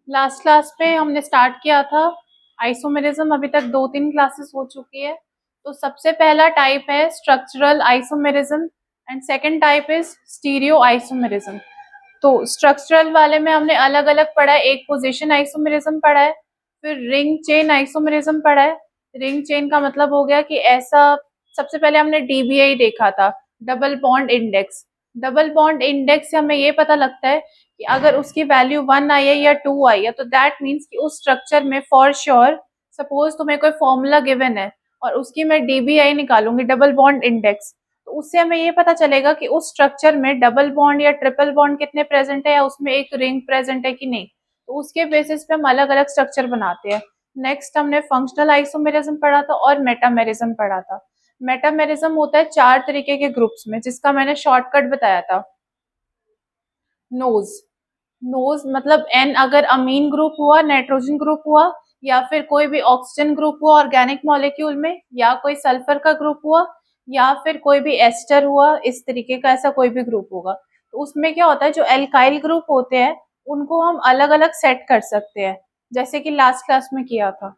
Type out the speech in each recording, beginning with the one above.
Last class पे हमने start किया था आइसोमेरिज्म, अभी तक 2-3 क्लासेस हो चुकी है। तो सबसे पहला टाइप है structural isomerism and second type is stereo isomerism. तो स्ट्रक्चरल वाले में हमने अलग अलग पढ़ा है, एक पोजीशन आइसोमेरिज्म पढ़ा है, फिर रिंग चेन आइसोमेरिज्म पढ़ा है। रिंग चेन का मतलब हो गया कि ऐसा, सबसे पहले हमने डीबीआई देखा था, double bond index. Double bond index से हमें ये पता लगता है कि अगर उसकी वैल्यू 1 आई है या 2 आई है तो दैट मीन्स कि उस स्ट्रक्चर में फॉर श्योर, सपोज तुम्हें कोई फॉर्मूला गिवन है और उसकी मैं डीबीआई निकालूंगी, डबल बॉन्ड इंडेक्स, तो उससे हमें ये पता चलेगा कि उस स्ट्रक्चर में डबल बॉन्ड या ट्रिपल बॉन्ड कितने प्रेजेंट है या उसमें एक रिंग प्रेजेंट है कि नहीं। तो उसके बेसिस पे हम अलग अलग स्ट्रक्चर बनाते हैं। नेक्स्ट हमने फंक्शनल आइसोमेरिज्म पढ़ा था और मेटामेरिज्म पढ़ा था। मेटामेरिज्म होता है 4 तरीके के ग्रुप्स में, जिसका मैंने शॉर्टकट बताया था, नोज। नोज मतलब एन अगर अमीन ग्रुप हुआ, नाइट्रोजन ग्रुप हुआ, या फिर कोई भी ऑक्सीजन ग्रुप हुआ ऑर्गेनिक मॉलिक्यूल में, या कोई सल्फर का ग्रुप हुआ, या फिर कोई भी एस्टर हुआ, इस तरीके का ऐसा कोई भी ग्रुप होगा। तो उसमें क्या होता है, जो एल्काइल ग्रुप होते हैं उनको हम अलग अलग सेट कर सकते हैं, जैसे कि लास्ट क्लास में किया था।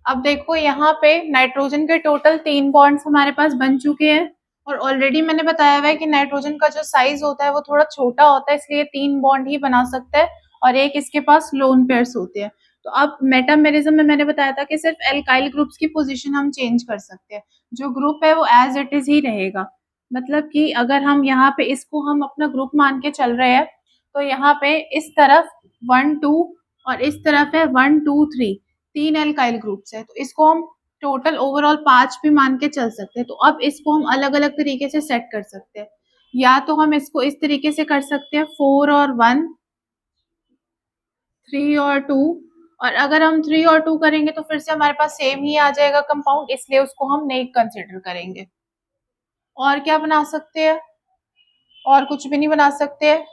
अब देखो यहाँ पे नाइट्रोजन के टोटल 3 बॉन्ड्स हमारे पास बन चुके हैं, और ऑलरेडी मैंने बताया हुआ है कि नाइट्रोजन का जो साइज होता है वो थोड़ा छोटा होता है, इसलिए 3 बॉन्ड ही बना सकता है और एक इसके पास लोन पेयर्स होते हैं। तो अब मेटामेरिज्म में मैंने बताया था कि सिर्फ एल्काइल ग्रुप्स की पोजीशन हम चेंज कर सकते हैं, जो ग्रुप है वो एज इट इज ही रहेगा। मतलब कि अगर हम यहाँ पे इसको हम अपना ग्रुप मान के चल रहे हैं, तो यहाँ पे इस तरफ 1 2 और इस तरफ है 1 2 3, 3 एल्काइल ग्रुप्स है, तो इसको हम टोटल ओवरऑल 5 भी मान के चल सकते हैं। तो अब इसको हम अलग अलग तरीके से सेट कर सकते हैं, या तो हम इसको इस तरीके से कर सकते हैं 4 और 1, 3 और 2, और अगर हम 3 और 2 करेंगे तो फिर से हमारे पास सेम ही आ जाएगा कंपाउंड, इसलिए उसको हम नहीं कंसिडर करेंगे। और क्या बना सकते हैं, और कुछ भी नहीं बना सकते हैं।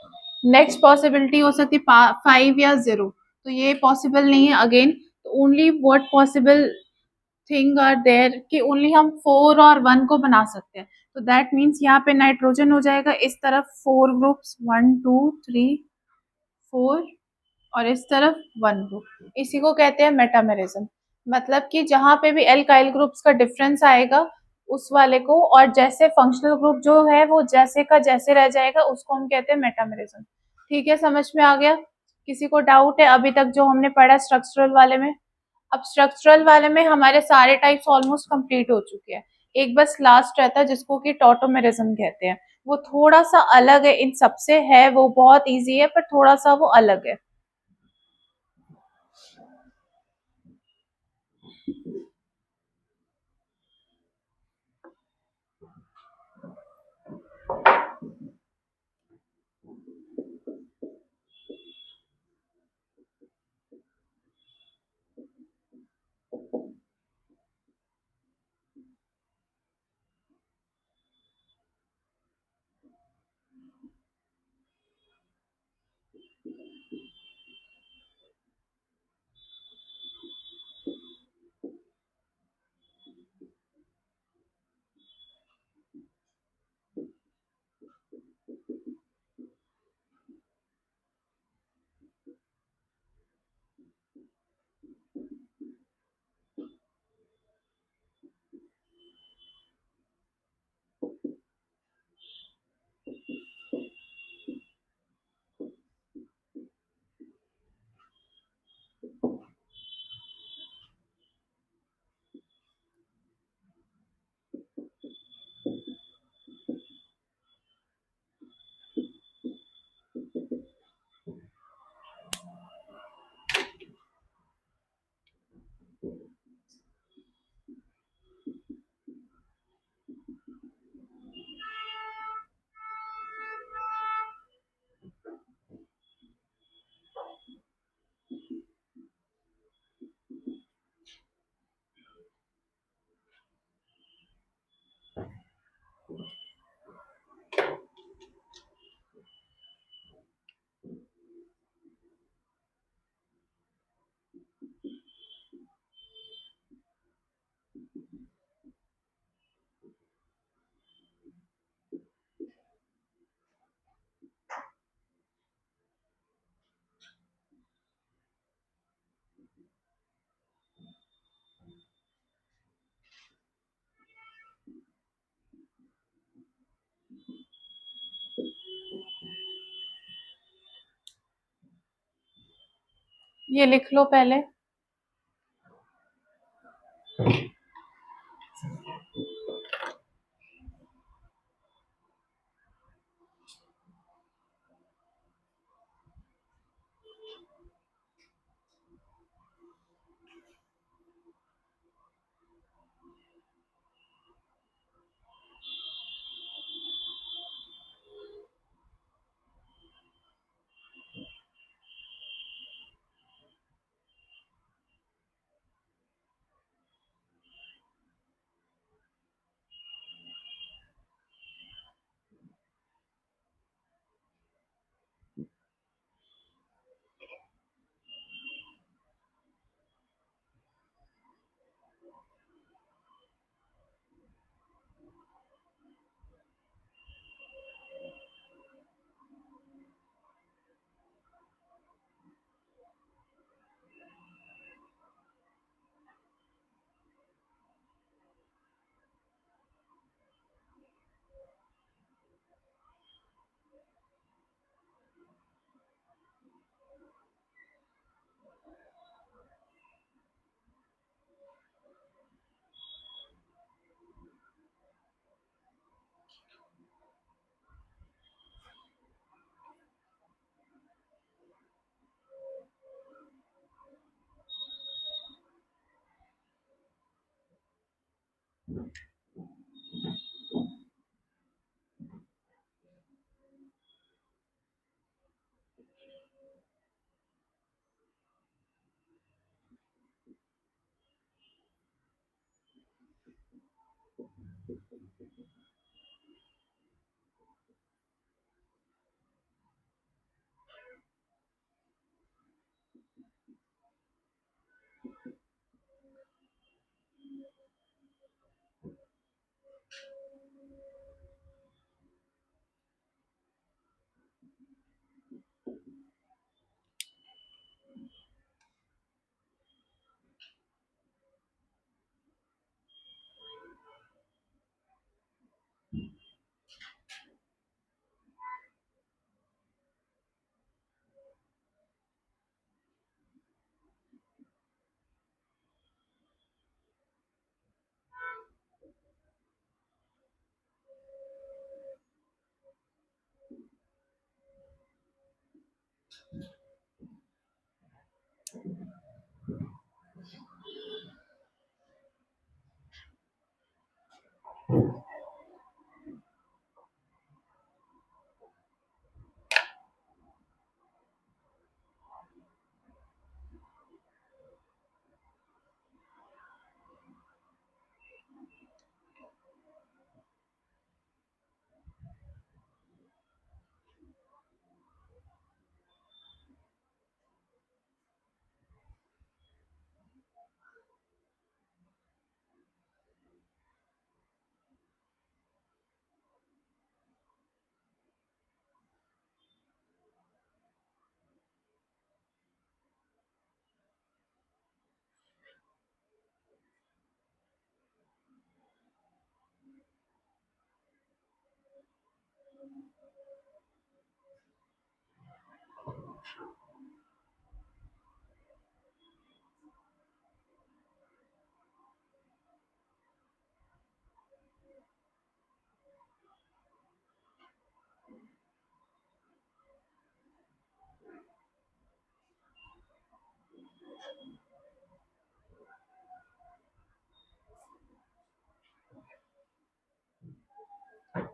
नेक्स्ट पॉसिबिलिटी हो सकती है 5 या 0, तो ये पॉसिबल नहीं है अगेन। तो only what possible thing are there कि ओनली हम 4 और 1 को बना सकते हैं। तो दैट मीन्स यहाँ पे नाइट्रोजन हो जाएगा इस तरफ 4 ग्रुप्स, 1 2 3 4, और इस तरफ 1 ग्रुप, इसी को कहते हैं मेटामेरिज्म। मतलब कि जहाँ पे भी एल्काइल ग्रुप्स का डिफरेंस आएगा उस वाले को, और जैसे फंक्शनल ग्रुप जो है वो जैसे का जैसे रह जाएगा, उसको हम कहते हैं मेटामेरिज्म। ठीक है, समझ में आ गया? किसी को डाउट है अभी तक जो हमने पढ़ा स्ट्रक्चरल वाले में? अब स्ट्रक्चरल वाले में हमारे सारे टाइप्स ऑलमोस्ट कंप्लीट हो चुके हैं, एक बस लास्ट रहता है जिसको कि टॉटोमेरिज्म कहते हैं। वो थोड़ा सा अलग है इन सबसे, है वो बहुत इजी है पर थोड़ा सा वो अलग है। ये लिख लो पहले।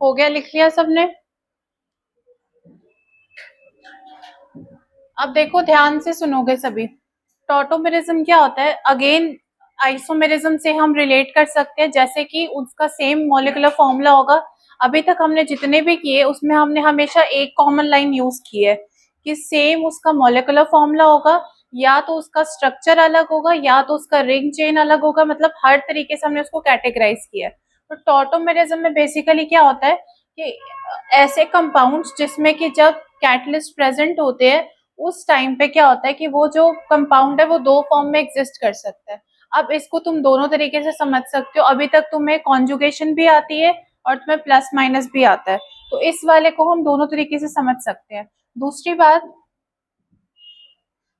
हो गया, लिख लिया सबने? अब देखो, ध्यान से सुनोगे सभी। टॉटोमेरिज्म क्या होता है? अगेन आइसोमेरिज्म से हम रिलेट कर सकते हैं, जैसे कि उसका सेम मॉलिक्यूलर फॉर्मूला होगा। अभी तक हमने जितने भी किए उसमें हमने हमेशा एक कॉमन लाइन यूज की है कि सेम उसका मॉलिक्यूलर फॉर्मूला होगा, या तो उसका स्ट्रक्चर अलग होगा या तो उसका रिंग चेन अलग होगा, मतलब हर तरीके से हमने उसको कैटेगराइज किया है। तो टॉटोमेरिज्म में बेसिकली क्या होता है कि ऐसे कंपाउंड्स जिसमें कि जब कैटलिस्ट प्रेजेंट होते हैं, उस टाइम पे क्या होता है कि वो जो कंपाउंड है वो दो फॉर्म में एग्जिस्ट कर सकता है। अब इसको तुम दोनों तरीके से समझ सकते हो। अभी तक तुम्हें कॉन्जुगेशन भी आती है और तुम्हें प्लस माइनस भी आता है, तो इस वाले को हम दोनों तरीके से समझ सकते हैं। दूसरी बात,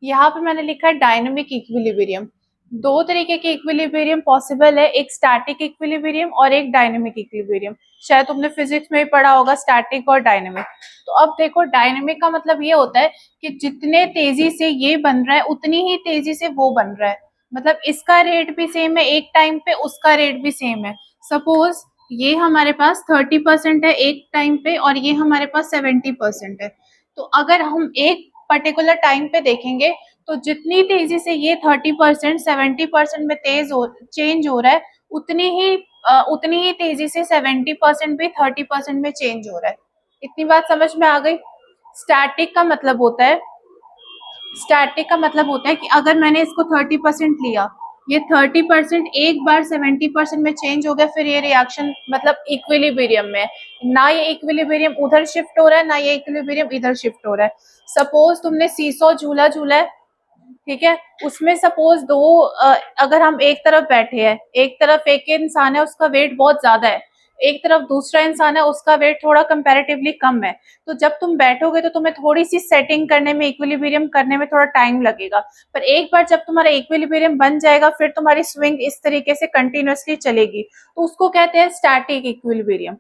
यहाँ पे मैंने लिखा है डायनेमिक इक्विलिब्रियम। दो तरीके के इक्विलिब्रियम पॉसिबल है, एक स्टैटिक इक्विलिब्रियम और एक डायनेमिक इक्विलिब्रियम। शायद तुमने फिजिक्स में भी पढ़ा होगा स्टैटिक और डायनेमिक। तो अब देखो, डायनेमिक का मतलब ये होता है कि जितने तेजी से ये बन रहा है उतनी ही तेजी से वो बन रहा है। मतलब इसका रेट भी सेम है एक टाइम पे, उसका रेट भी सेम है। सपोज ये हमारे पास 30% है एक टाइम पे और ये हमारे पास 70% है। तो अगर हम एक पर्टिकुलर टाइम पे देखेंगे तो जितनी तेजी से ये 30% 70% में तेज हो चेंज हो रहा है, उतनी ही तेजी से 70% भी 30% में चेंज हो रहा है। इतनी बात समझ में आ गई। स्टैटिक का मतलब होता है स्टैटिक का मतलब होता है कि अगर मैंने इसको 30% लिया, ये 30% एक बार 70% में चेंज हो गया, फिर ये रिएक्शन मतलब इक्विलिब्रियम में, ना ये इक्विलिब्रियम उधर शिफ्ट हो रहा है ना ये इक्विलिब्रियम इधर शिफ्ट हो रहा है। सपोज तुमने सीसॉ झूला झूला है, ठीक है, उसमें सपोज अगर हम एक तरफ बैठे हैं, एक तरफ एक इंसान है उसका वेट बहुत ज्यादा है, एक तरफ दूसरा इंसान है उसका वेट थोड़ा कंपैरेटिवली कम है। तो जब तुम बैठोगे तो तुम्हें थोड़ी सी सेटिंग करने में, इक्विलिब्रियम करने में थोड़ा टाइम लगेगा, पर एक बार जब तुम्हारा इक्विलिब्रियम बन जाएगा फिर तुम्हारी स्विंग इस तरीके से कंटिन्यूअसली चलेगी, तो उसको कहते हैं स्टैटिक इक्विलिब्रियम।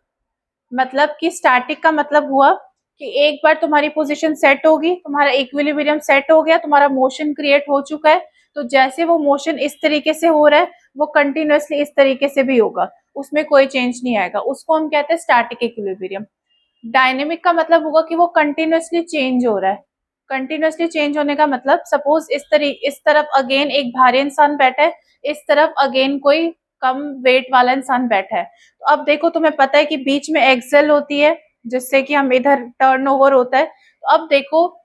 मतलब कि स्टैटिक का मतलब हुआ कि एक बार तुम्हारी पोजीशन सेट होगी, तुम्हारा इक्विलिब्रियम सेट हो गया, तुम्हारा मोशन क्रिएट हो चुका है, तो जैसे वो मोशन इस तरीके से हो रहा है वो कंटिन्यूअसली इस तरीके से भी होगा, उसमें कोई चेंज नहीं आएगा, उसको हम कहते हैं स्टैटिक इक्विलिब्रियम। डायनेमिक का मतलब होगा कि वो कंटिन्यूअसली चेंज हो रहा है। कंटिन्यूअसली चेंज होने का मतलब सपोज इस तरफ अगेन एक भारी इंसान बैठा है, इस तरफ अगेन कोई कम वेट वाला इंसान बैठा है। तो अब देखो, तुम्हें पता है कि बीच में एक्सेल होती है जिससे कि हम इधर टर्नओवर होता है। तो अब देखो,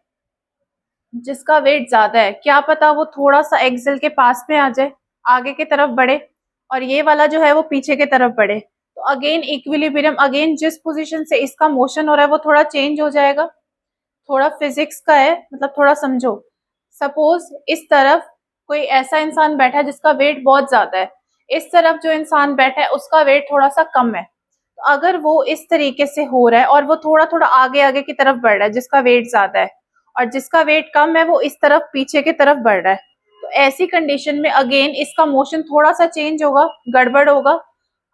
जिसका वेट ज्यादा है क्या पता वो थोड़ा सा एक्सेल के पास में आ जाए, आगे की तरफ बढ़े, और ये वाला जो है वो पीछे की तरफ बढ़े, तो अगेन इक्विलिब्रियम, अगेन जिस पोजीशन से इसका मोशन हो रहा है वो थोड़ा चेंज हो जाएगा। थोड़ा फिजिक्स का है, मतलब थोड़ा समझो। सपोज इस तरफ कोई ऐसा इंसान बैठा है जिसका वेट बहुत ज्यादा है, इस तरफ जो इंसान बैठा है उसका वेट थोड़ा सा कम है। तो अगर वो इस तरीके से हो रहा है और वो थोड़ा थोड़ा आगे आगे की तरफ बढ़ रहा है जिसका वेट ज्यादा है, और जिसका वेट कम है वो इस तरफ पीछे की तरफ बढ़ रहा है, तो ऐसी कंडीशन में अगेन इसका मोशन थोड़ा सा चेंज होगा, गड़बड़ होगा।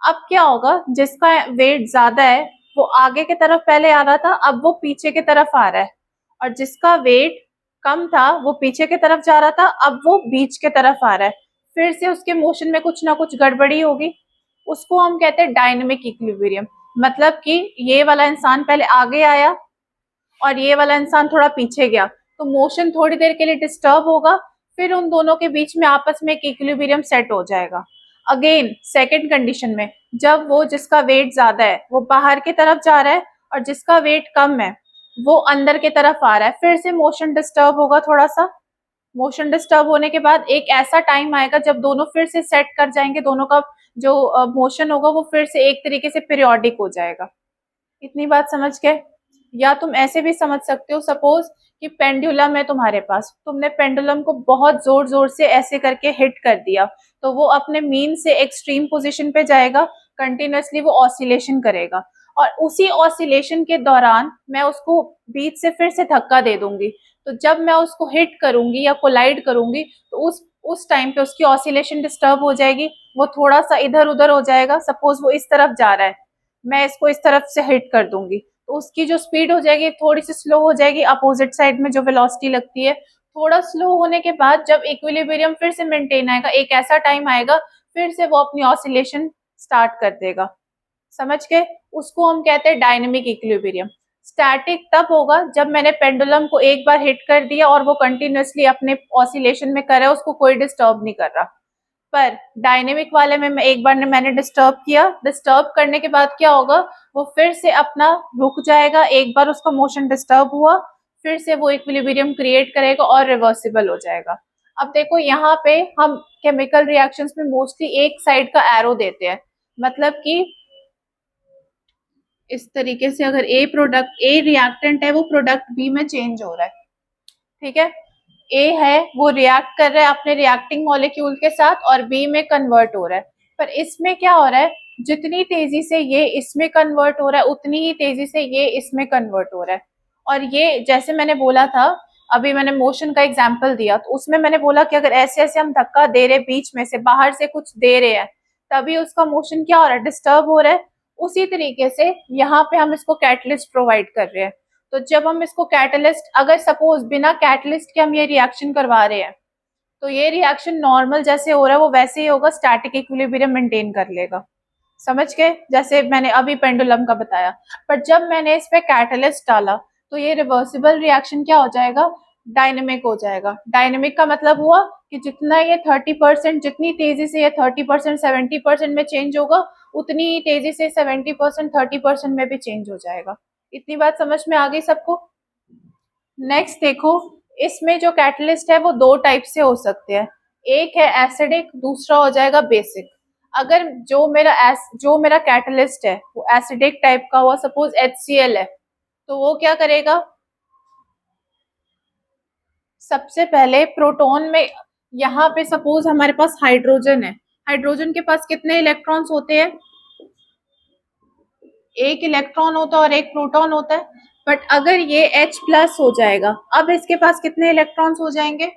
अब क्या होगा, जिसका वेट ज्यादा है वो आगे की तरफ पहले आ रहा था, अब वो पीछे की तरफ आ रहा है, और जिसका वेट कम था वो पीछे की तरफ जा रहा था, अब वो बीच की तरफ आ रहा है, फिर से उसके मोशन में कुछ ना कुछ गड़बड़ी होगी, उसको हम कहते हैं डायनेमिक इक्विलिब्रियम। मतलब कि ये वाला इंसान पहले आगे आया और ये वाला इंसान थोड़ा पीछे गया, तो मोशन थोड़ी देर के लिए डिस्टर्ब होगा, फिर उन दोनों के बीच में आपस में एक इक्विलिब्रियम सेट हो जाएगा। अगेन सेकंड कंडीशन में, जब वो जिसका वेट ज्यादा है वो बाहर की तरफ जा रहा है और जिसका वेट कम है वो अंदर की तरफ आ रहा है, फिर से मोशन डिस्टर्ब होगा थोड़ा सा। मोशन डिस्टर्ब होने के बाद एक ऐसा टाइम आएगा जब दोनों फिर से सेट कर जाएंगे, दोनों का जो मोशन होगा वो फिर से एक तरीके से पीरियोडिक हो जाएगा। इतनी बात समझ गए। या तुम ऐसे भी समझ सकते हो, सपोज कि पेंडुलम है तुम्हारे पास, तुमने पेंडुलम को बहुत जोर जोर से ऐसे करके हिट कर दिया, तो वो अपने मीन से एक्सट्रीम पोजीशन पे जाएगा, कंटिन्यूअसली वो ऑसिलेशन करेगा, और उसी ऑसिलेशन के दौरान मैं उसको बीच से फिर से धक्का दे दूंगी, तो जब मैं उसको हिट करूंगी या कोलाइड करूंगी तो उस टाइम पे उसकी ऑसिलेशन डिस्टर्ब हो जाएगी, वो थोड़ा सा इधर उधर हो जाएगा। सपोज वो इस तरफ जा रहा है, मैं इसको इस तरफ से हिट कर दूंगी, तो उसकी जो स्पीड हो जाएगी थोड़ी सी स्लो हो जाएगी, अपोजिट साइड में जो वेलोसिटी लगती है। थोड़ा स्लो होने के बाद जब इक्विलिब्रियम फिर से मेंटेन आएगा, एक ऐसा टाइम आएगा फिर से वो अपनी ऑसिलेशन स्टार्ट कर देगा। समझ गए? उसको हम कहते हैं डायनेमिक इक्विलिब्रियम। स्टैटिक तब होगा जब मैंने पेंडुलम को एक बार हिट कर दिया और वो कंटिन्यूअसली अपने ऑसिलेशन में कर रहा है, उसको कोई डिस्टर्ब नहीं कर रहा। पर डायनेमिक वाले में मैं एक बार मैंने डिस्टर्ब किया, डिस्टर्ब करने के बाद क्या होगा, वो फिर से अपना रुक जाएगा, एक बार उसका मोशन डिस्टर्ब हुआ फिर से वो इक्विलिब्रियम क्रिएट करेगा और रिवर्सिबल हो जाएगा। अब देखो, यहाँ पे हम केमिकल रिएक्शंस में मोस्टली एक साइड का एरो देते हैं, मतलब कि इस तरीके से अगर ए रिएक्टेंट है वो प्रोडक्ट बी में चेंज हो रहा है, ठीक है, ए है वो रिएक्ट कर रहा है अपने रिएक्टिंग मॉलिक्यूल के साथ और बी में कन्वर्ट हो रहा है, पर इसमें क्या हो रहा है, जितनी तेजी से ये इसमें कन्वर्ट हो रहा है उतनी ही तेजी से ये इसमें कन्वर्ट हो रहा है। और ये जैसे मैंने बोला था अभी मैंने मोशन का एग्जाम्पल दिया, तो उसमें मैंने बोला कि अगर ऐसे ऐसे हम धक्का दे रहे, बीच में से बाहर से कुछ दे रहे हैं, तभी उसका मोशन क्या हो रहा है, डिस्टर्ब हो रहा है। उसी तरीके से यहाँ पे हम इसको कैटलिस्ट प्रोवाइड कर रहे हैं। तो जब हम इसको कैटलिस्ट, अगर सपोज बिना कैटलिस्ट के हम ये रिएक्शन करवा रहे हैं, तो ये रिएक्शन नॉर्मल जैसे हो रहा है वो वैसे ही होगा, स्टैटिक इक्विलिब्रियम मेंटेन कर लेगा। समझ गए, जैसे मैंने अभी पेंडुलम का बताया। पर जब मैंने इस पे कैटलिस्ट डाला, तो ये रिवर्सिबल रिएक्शन क्या हो जाएगा, डायनेमिक हो जाएगा। डायनेमिक का मतलब हुआ कि जितना ये 30%, जितनी तेजी से ये 30% 70% में चेंज होगा, उतनी ही तेजी से 70% 30% में भी चेंज हो जाएगा। इतनी बात समझ में आ गई सबको। नेक्स्ट देखो, इसमें जो कैटलिस्ट है वो दो टाइप से हो सकते हैं। एक है एसिडिक, दूसरा हो जाएगा बेसिक। अगर जो मेरा कैटलिस्ट है वो एसिडिक टाइप का हुआ, सपोज HCl है, तो वो क्या करेगा, सबसे पहले प्रोटॉन में, यहाँ पे सपोज हमारे पास हाइड्रोजन है, हाइड्रोजन के पास कितने इलेक्ट्रॉन्स होते हैं, एक इलेक्ट्रॉन होता है और एक प्रोटॉन होता है। बट अगर ये H+ हो जाएगा, अब इसके पास कितने इलेक्ट्रॉन्स हो जाएंगे,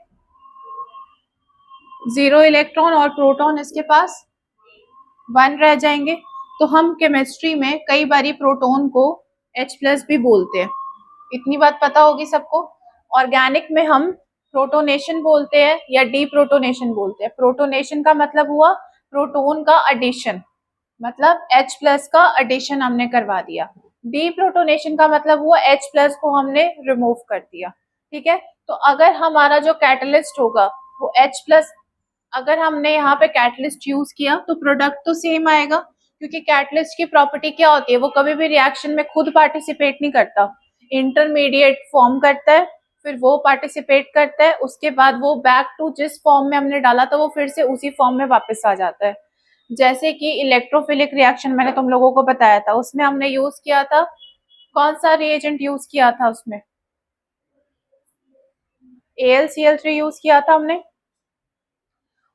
0 इलेक्ट्रॉन, और प्रोटॉन इसके पास 1 रह जाएंगे। तो हम केमिस्ट्री में कई बारी प्रोटॉन को H+ भी बोलते हैं। इतनी बात पता होगी सबको। ऑर्गेनिक में हम प्रोटोनेशन बोलते हैं या डीप्रोटोनेशन बोलते हैं। प्रोटोनेशन का मतलब हुआ प्रोटोन का एडिशन, मतलब H+ का एडिशन हमने करवा दिया। डीप्रोटोनेशन का मतलब हुआ H+ को हमने रिमूव कर दिया। ठीक है, तो अगर हमारा जो कैटलिस्ट होगा वो H+, अगर हमने यहाँ पे कैटलिस्ट यूज किया तो प्रोडक्ट तो सेम आएगा, क्योंकि कैटलिस्ट की प्रॉपर्टी क्या होती है, वो कभी भी रिएक्शन में खुद पार्टिसिपेट नहीं करता, इंटरमीडिएट फॉर्म करता है, फिर वो पार्टिसिपेट करता है, उसके बाद वो बैक टू जिस फॉर्म में हमने डाला था वो फिर से उसी फॉर्म में वापस आ जाता है। जैसे कि इलेक्ट्रोफिलिक रिएक्शन मैंने तुम लोगों को बताया था, उसमें हमने यूज किया था, कौन सा रिएजेंट यूज किया था उसमें, AlCl3 यूज किया था हमने।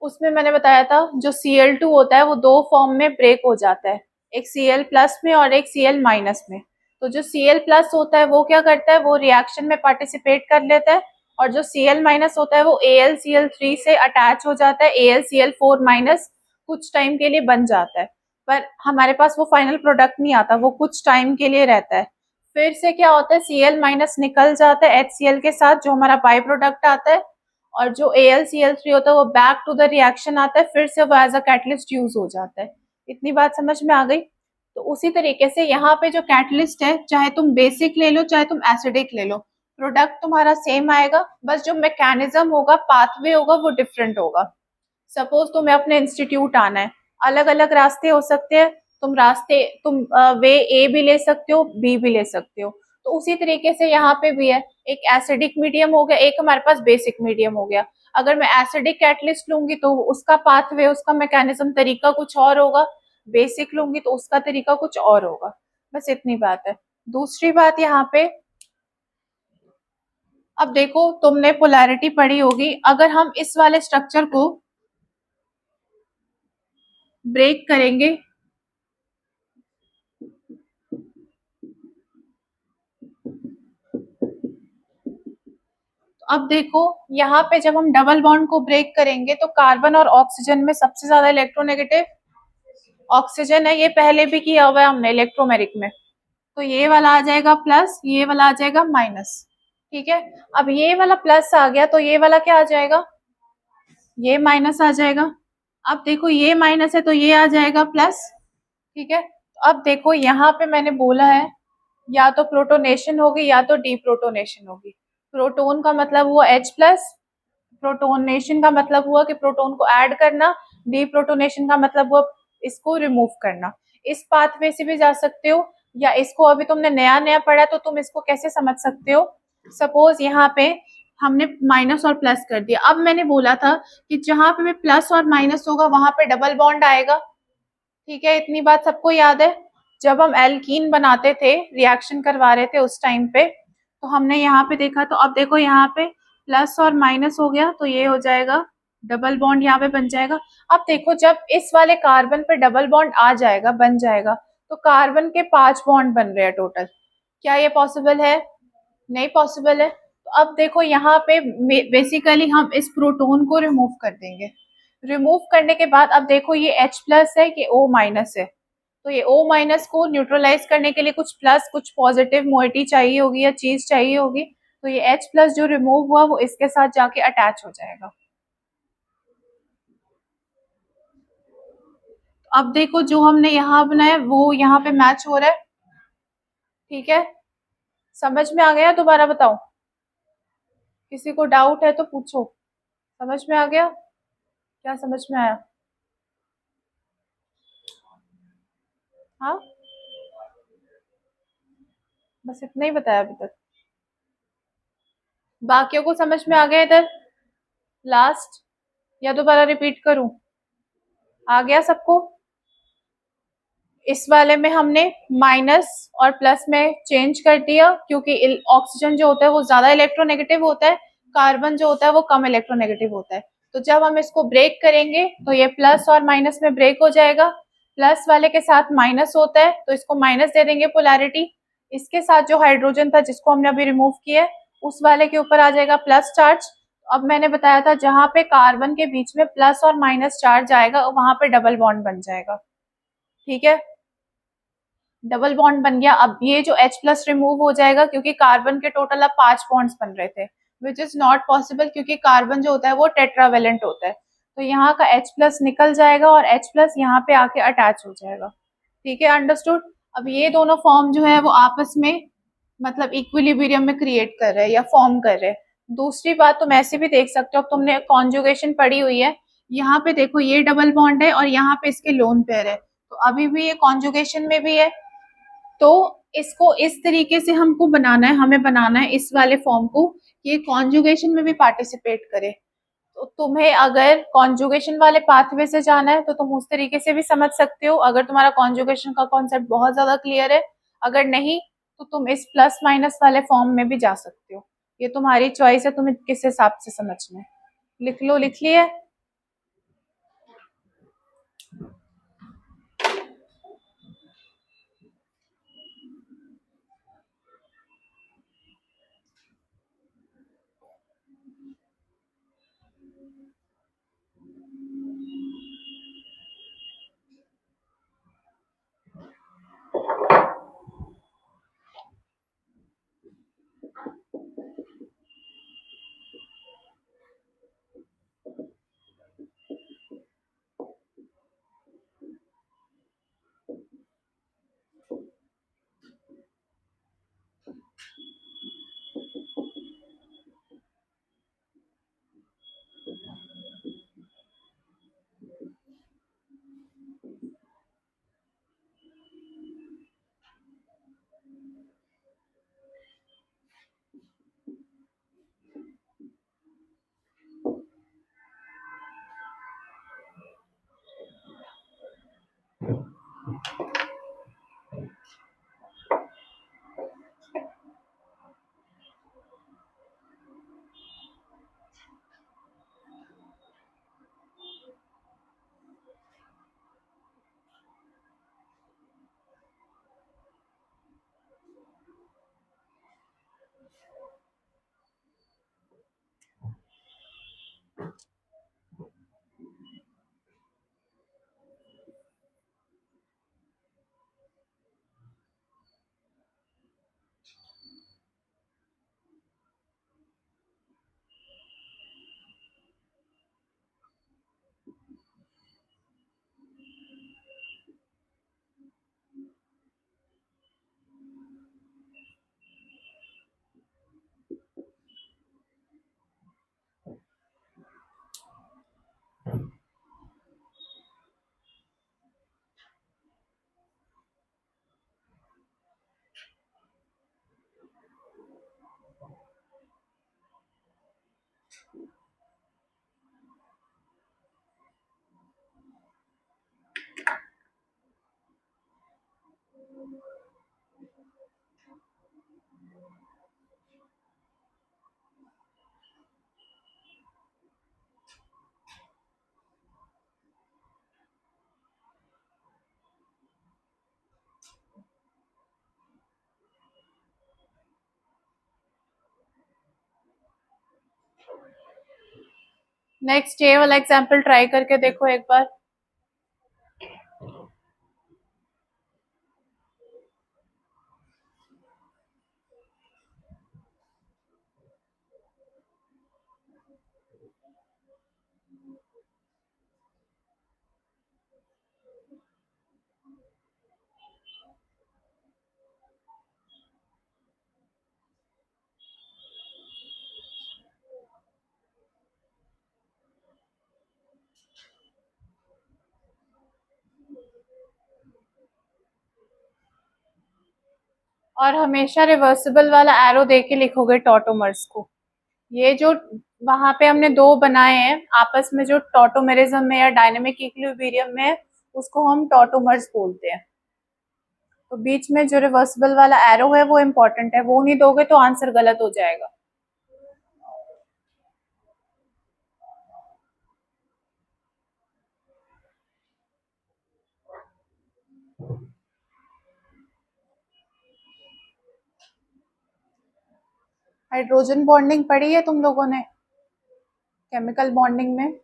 उसमें मैंने बताया था जो Cl2 होता है वो दो फॉर्म में ब्रेक हो जाता है, एक Cl+ में और एक Cl- में। तो जो Cl+ होता है वो क्या करता है, वो रिएक्शन में पार्टिसिपेट कर लेता है, और जो Cl- होता है वो AlCl3 से अटैच हो जाता है, AlCl4- कुछ टाइम के लिए बन जाता है, पर हमारे पास वो फाइनल प्रोडक्ट नहीं आता, वो कुछ टाइम के लिए रहता है। फिर से क्या होता है, Cl- निकल जाता है HCl के साथ, जो हमारा बाई प्रोडक्ट आता है, और जो AlCl3 होता है वो बैक टू द रिएक्शन आता है, फिर से वो एज अ कैटलिस्ट यूज हो जाता है। इतनी बात समझ में आ गई। तो उसी तरीके से यहाँ पे जो कैटलिस्ट है, चाहे तुम बेसिक ले लो चाहे तुम एसिडिक ले लो, प्रोडक्ट तुम्हारा सेम आएगा, बस जो मैकेनिज्म होगा, पाथवे होगा, वो डिफरेंट होगा। सपोज तुम्हें अपने इंस्टीट्यूट आना है, अलग अलग रास्ते हो सकते हैं, तुम वे ए भी ले सकते हो, बी भी ले सकते हो। तो उसी तरीके से यहाँ पे भी है, एक एसिडिक मीडियम हो गया, एक हमारे पास बेसिक मीडियम हो गया। अगर मैं एसिडिक कैटलिस्ट लूंगी तो उसका पाथवे, उसका मैकेनिज्म तरीका कुछ और होगा, बेसिक लूंगी तो उसका तरीका कुछ और होगा। बस इतनी बात है। दूसरी बात यहाँ पे, अब देखो तुमने पोलैरिटी पढ़ी होगी, अगर हम इस वाले स्ट्रक्चर को ब्रेक करेंगे, अब देखो यहाँ पे जब हम डबल बॉन्ड को ब्रेक करेंगे तो कार्बन और ऑक्सीजन में सबसे ज्यादा इलेक्ट्रोनेगेटिव ऑक्सीजन है, ये पहले भी किया हुआ है हमने इलेक्ट्रोमेरिक में। तो ये वाला आ जाएगा प्लस, ये वाला आ जाएगा माइनस। ठीक है, अब ये वाला प्लस आ गया तो ये वाला क्या आ जाएगा, ये माइनस आ जाएगा। अब देखो ये माइनस है तो ये आ जाएगा प्लस। ठीक है, तो अब देखो यहाँ पे मैंने बोला है या तो प्रोटोनेशन होगी या तो डीप्रोटोनेशन होगी। प्रोटोन का मतलब हुआ H+, प्रोटोनेशन का मतलब हुआ कि प्रोटोन को ऐड करना, डीप्रोटोनेशन का मतलब हुआ इसको रिमूव करना। इस पाथवे से भी जा सकते हो, या इसको अभी तुमने नया नया पढ़ा तो तुम इसको कैसे समझ सकते हो, सपोज यहाँ पे हमने माइनस और प्लस कर दिया, अब मैंने बोला था कि जहां पे भी प्लस और माइनस होगा वहां पे डबल बॉन्ड आएगा। ठीक है, इतनी बात सबको याद है। जब हम एल्कीन बनाते थे, रिएक्शन करवा रहे थे उस टाइम पे, तो हमने यहाँ पे देखा, तो अब देखो यहाँ पे प्लस और माइनस हो गया तो ये हो जाएगा डबल बॉन्ड, यहाँ पे बन जाएगा। अब देखो जब इस वाले कार्बन पे डबल बॉन्ड आ जाएगा, बन जाएगा, तो कार्बन के 5 बॉन्ड बन रहे हैं टोटल। क्या ये पॉसिबल है, नहीं पॉसिबल है। तो अब देखो यहाँ पे बेसिकली हम इस प्रोटोन को रिमूव कर देंगे। रिमूव करने के बाद अब देखो ये H प्लस है कि O माइनस है, तो ये O माइनस को न्यूट्रलाइज करने के लिए कुछ प्लस कुछ पॉजिटिव मोइटी चाहिए होगी या चीज चाहिए होगी, तो ये H प्लस जो रिमूव हुआ वो इसके साथ जाके अटैच हो जाएगा। अब देखो जो हमने यहाँ बनाया वो यहाँ पे मैच हो रहा है, ठीक है, समझ में आ गया? दोबारा बताओ, किसी को डाउट है तो पूछो। समझ में आ गया? क्या समझ में आया? हाँ, बस इतना ही बताया अभी तक। बाकियों को समझ में आ गया इधर लास्ट, या दोबारा रिपीट करूं? आ गया सबको? इस वाले में हमने माइनस और प्लस में चेंज कर दिया, क्योंकि ऑक्सीजन जो होता है वो ज्यादा इलेक्ट्रोनेगेटिव होता है, कार्बन जो होता है वो कम इलेक्ट्रोनेगेटिव होता है। तो जब हम इसको ब्रेक करेंगे तो ये प्लस और माइनस में ब्रेक हो जाएगा। प्लस वाले के साथ माइनस होता है तो इसको माइनस दे देंगे पोलैरिटी। इसके साथ जो हाइड्रोजन था जिसको हमने अभी रिमूव किया है उस वाले के ऊपर आ जाएगा प्लस चार्ज। अब मैंने बताया था जहां पे कार्बन के बीच में प्लस और माइनस चार्ज आएगा वहां पे डबल बॉन्ड बन जाएगा, ठीक है, डबल बॉन्ड बन गया। अब ये जो H प्लस रिमूव हो जाएगा क्योंकि कार्बन के टोटल अब 5 बॉन्ड्स बन रहे थे, विच इज नॉट पॉसिबल क्योंकि कार्बन जो होता है वो टेट्रावेलेंट होता है। तो यहाँ का H प्लस निकल जाएगा और H प्लस यहाँ पे आके अटैच हो जाएगा, ठीक है, अंडरस्टूड। अब ये दोनों फॉर्म जो है वो आपस में मतलब इक्विलिब्रियम में क्रिएट कर रहे हैं या फॉर्म कर रहे हैं। दूसरी बात तुम ऐसे भी देख सकते हो, अब तुमने कॉन्जुगेशन पढ़ी हुई है, यहाँ पे देखो ये डबल बॉन्ड है और यहाँ पे इसके लोन पेयर है, तो अभी भी ये कॉन्जुगेशन में भी है। तो इसको इस तरीके से हमको बनाना है, हमें बनाना है इस वाले फॉर्म को कि ये कॉन्जुगेशन में भी पार्टिसिपेट करे। तो तुम्हें अगर कॉन्जुगेशन वाले पाथवे से जाना है तो तुम उस तरीके से भी समझ सकते हो, अगर तुम्हारा कॉन्जुगेशन का कॉन्सेप्ट बहुत ज्यादा क्लियर है। अगर नहीं तो तुम इस प्लस माइनस वाले फॉर्म में भी जा सकते हो, ये तुम्हारी चॉइस है, तुम्हें किस हिसाब से समझना है। लिख लो, लिख लिए? नेक्स्ट ये वाला एग्जाम्पल ट्राई करके देखो एक बार। और हमेशा रिवर्सिबल वाला एरो दे के लिखोगे टॉटोमर्स को। ये जो वहां पे हमने दो बनाए हैं आपस में, जो टॉटोमेरिज्म में या डायनेमिक इक्विलिब्रियम में है, उसको हम टॉटोमर्स बोलते हैं। तो बीच में जो रिवर्सिबल वाला एरो है वो इम्पोर्टेंट है, वो नहीं दोगे तो आंसर गलत हो जाएगा। हाइड्रोजन बॉन्डिंग पढ़ी है तुम लोगों ने केमिकल बॉन्डिंग में?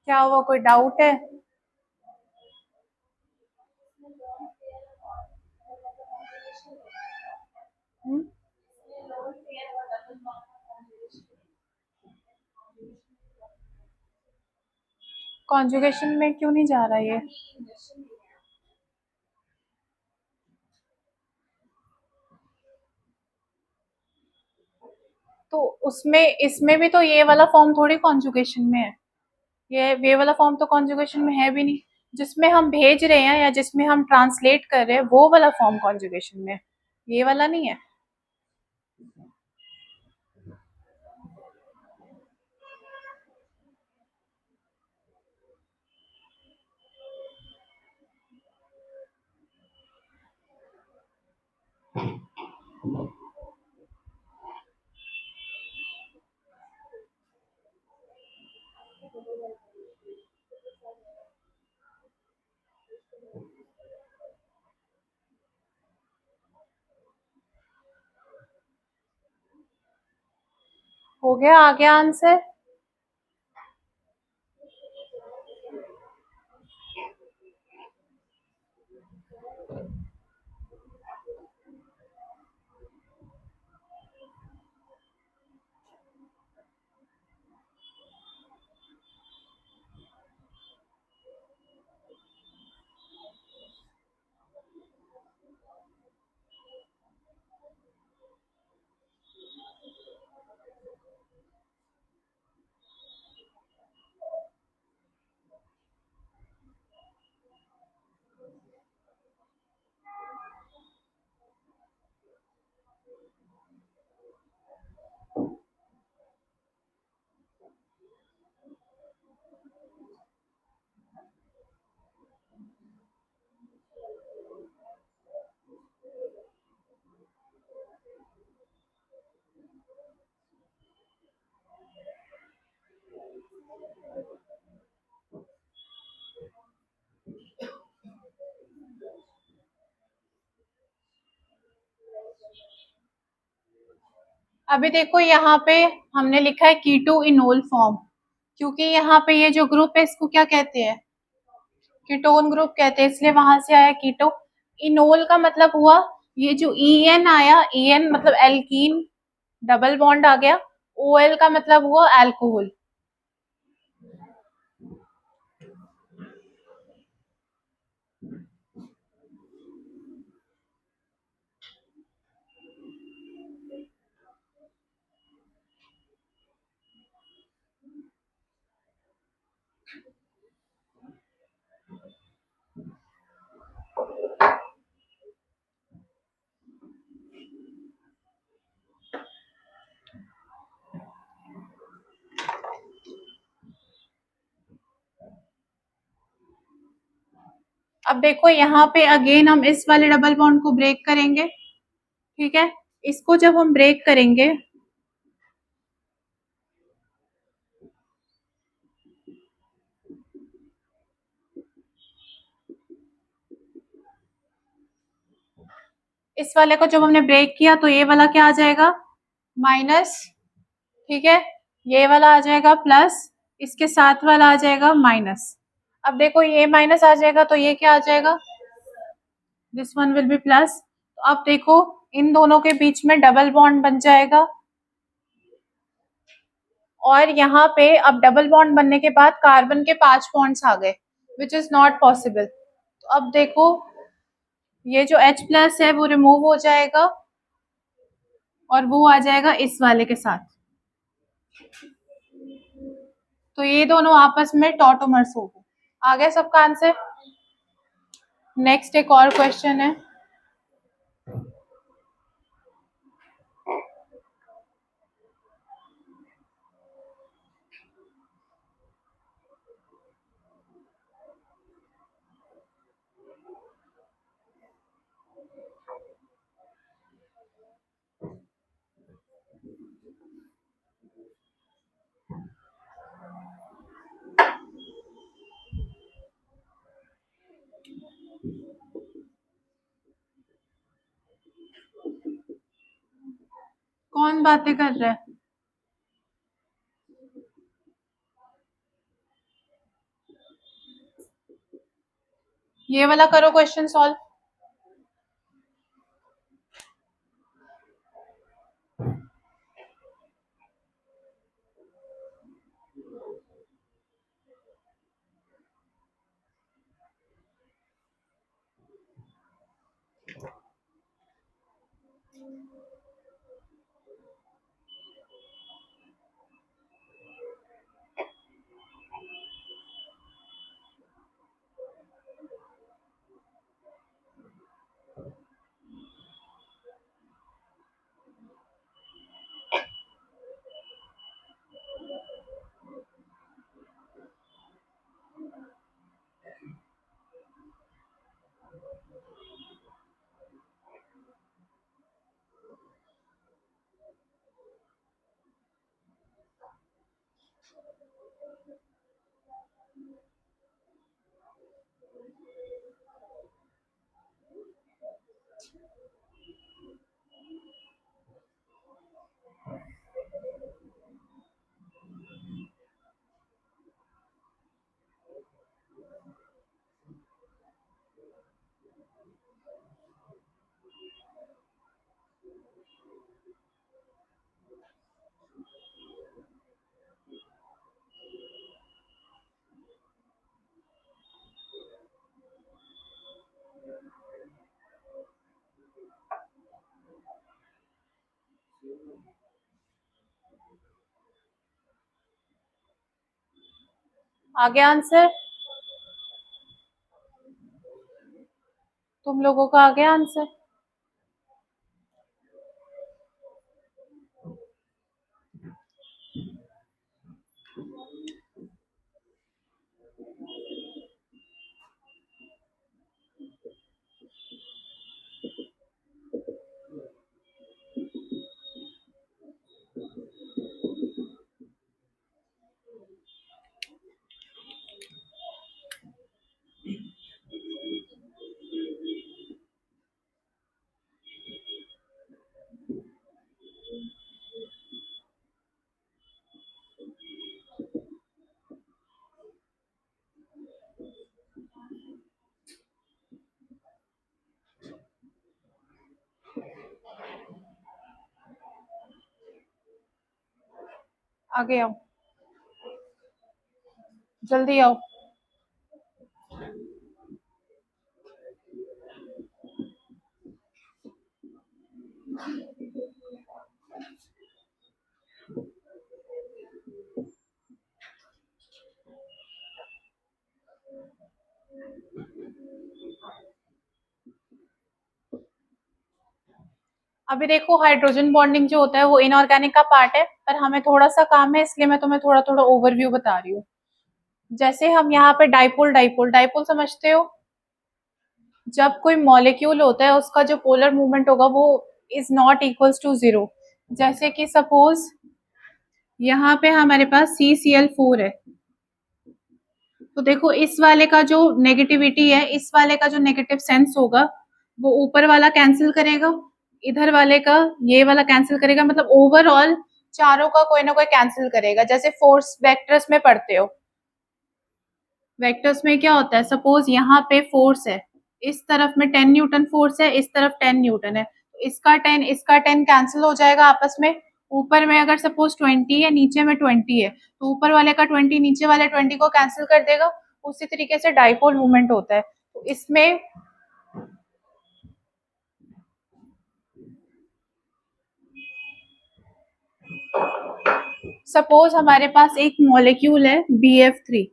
क्या हुआ, कोई डाउट है? कॉन्जुगेशन में क्यों नहीं जा रहा ये? तो उसमें इसमें भी तो ये वाला फॉर्म थोड़ी कॉन्जुगेशन में है। ये वाला फॉर्म तो कॉन्जुगेशन में है भी नहीं। जिसमें हम भेज रहे हैं या जिसमें हम ट्रांसलेट कर रहे हैं वो वाला फॉर्म कॉन्जुगेशन में है, ये वाला नहीं है। हो गया, आ गया आंसर। अभी देखो यहाँ पे हमने लिखा है कीटो इनोल फॉर्म, क्योंकि यहाँ पे ये जो ग्रुप है इसको क्या कहते हैं, कीटोन ग्रुप कहते हैं, इसलिए वहां से आया कीटो। इनोल का मतलब हुआ ये जो ईएन आया, ईएन मतलब एल्कीन, डबल बॉन्ड आ गया। ओएल का मतलब हुआ अल्कोहल। अब देखो यहाँ पे अगेन हम इस वाले डबल बॉन्ड को ब्रेक करेंगे, ठीक है। इसको जब हम ब्रेक करेंगे, इस वाले को जब हमने ब्रेक किया तो ये वाला क्या आ जाएगा, माइनस, ठीक है। ये वाला आ जाएगा प्लस, इसके साथ वाला आ जाएगा माइनस। अब देखो ये माइनस आ जाएगा तो ये क्या आ जाएगा, this one will B plus. तो अब देखो इन दोनों के बीच में डबल बॉन्ड बन जाएगा, और यहाँ पे अब डबल बॉन्ड बनने के बाद कार्बन के 5 बॉन्ड्स आ गए, विच इज नॉट पॉसिबल। तो अब देखो ये जो H प्लस है वो रिमूव हो जाएगा और वो आ जाएगा इस वाले के साथ, तो ये दोनों आपस में टॉटोमर्स हो गए। आ गया सबका आंसर। नेक्स्ट एक और क्वेश्चन है। कौन बातें कर रहा है, ये वाला करो क्वेश्चन सॉल्व। आ गया आंसर, तुम लोगों का आ गया आंसर। आगे आओ, जल्दी आओ। अभी देखो हाइड्रोजन बॉन्डिंग जो होता है वो इनऑर्गेनिक का पार्ट है, पर हमें थोड़ा सा काम है इसलिए मैं तुम्हें थोड़ा थोड़ा ओवरव्यू बता रही हूँ। जैसे हम यहाँ पे डाइपोल डाइपोल डाइपोल समझते हो, जब कोई मॉलिक्यूल होता है उसका जो पोलर मूवमेंट होगा वो is not equals to zero. जैसे कि सपोज यहाँ पे हमारे पास CCl4 है, तो देखो इस वाले का जो नेगेटिविटी है, इस वाले का जो नेगेटिव सेंस होगा वो ऊपर वाला कैंसिल करेगा, इधर वाले का ये वाला कैंसिल करेगा, मतलब ओवरऑल चारों का कोई ना कोई कैंसिल करेगा। जैसे फोर्स वेक्टर्स में पढ़ते हो, वेक्टर्स में क्या होता है, सपोज यहाँ पे फोर्स है, इस तरफ में 10 न्यूटन फोर्स है, इस तरफ 10 न्यूटन है, तो इसका 10 कैंसिल हो जाएगा आपस में। ऊपर में अगर सपोज 20 है, नीचे में 20 है, तो ऊपर वाले का 20 नीचे वाले 20 को कैंसिल कर देगा। उसी तरीके से डाइपोल मूवमेंट होता है। तो इसमें सपोज हमारे पास एक मॉलिक्यूल है BF3,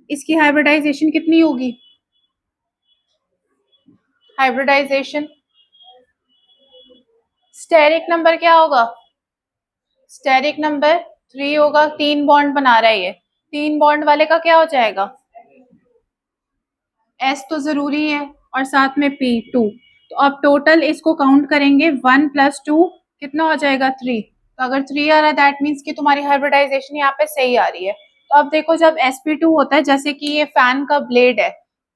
इसकी हाइब्रिडाइजेशन कितनी होगी, हाइब्रिडाइजेशन स्टेरिक नंबर क्या होगा, स्टेरिक नंबर 3 होगा। 3 बॉन्ड बना रहा है ये, 3 बॉन्ड वाले का क्या हो जाएगा, S तो जरूरी है, और साथ में P2। तो अब टोटल इसको काउंट करेंगे, 1 + 2 कितना हो जाएगा 3। तो अगर 3 आ रहा है दैट मीन्स कि तुम्हारी हाइब्रिडाइजेशन यहाँ पे सही आ रही है। तो अब देखो जब sp2 होता है, जैसे कि ये फैन का ब्लेड है,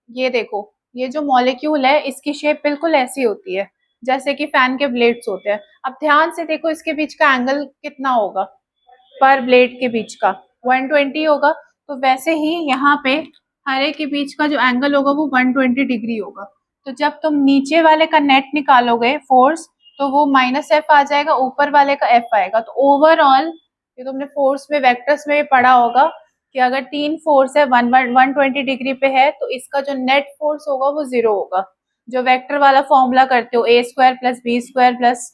ये देखो ये जो मॉलिक्यूल है इसकी शेप बिल्कुल ऐसी होती है जैसे कि फैन के ब्लेड्स होते हैं। अब ध्यान से देखो इसके बीच का एंगल कितना होगा, पर ब्लेड के बीच का 120 होगा। तो वैसे ही यहाँ पे हर एक के बीच का जो एंगल होगा वो 120 डिग्री होगा। तो जब तुम नीचे वाले का नेट निकालोगे फोर्स, तो वो -F आ जाएगा, ऊपर वाले का F आएगा। तो ओवरऑल ये तुमने फोर्स में वेक्टर्स में पढ़ा होगा कि अगर 3 फोर्स है 120 डिग्री पे है तो इसका जो नेट फोर्स होगा वो 0 होगा। जो वेक्टर वाला फॉर्मूला करते हो A² + B² +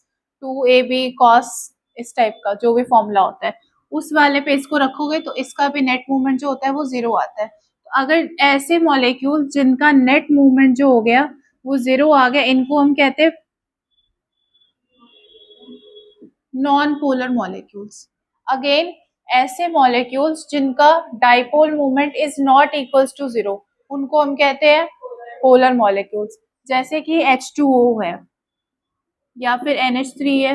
2AB cos, इस टाइप का जो भी फॉर्मूला होता है उस वाले पे इसको रखोगे तो इसका भी नेट मूवमेंट जो होता है वो 0 आता है। तो अगर ऐसे मॉलिक्यूल जिनका नेट मूवमेंट जो हो गया वो 0 आ गया, इनको हम कहते हैं नॉन पोलर मॉलिक्यूल्स। अगेन ऐसे मॉलिक्यूल्स जिनका dipole movement is not equals to 0, उनको हम कहते हैं पोलर मॉलिक्यूल्स। जैसे कि H2O है या फिर NH3 है,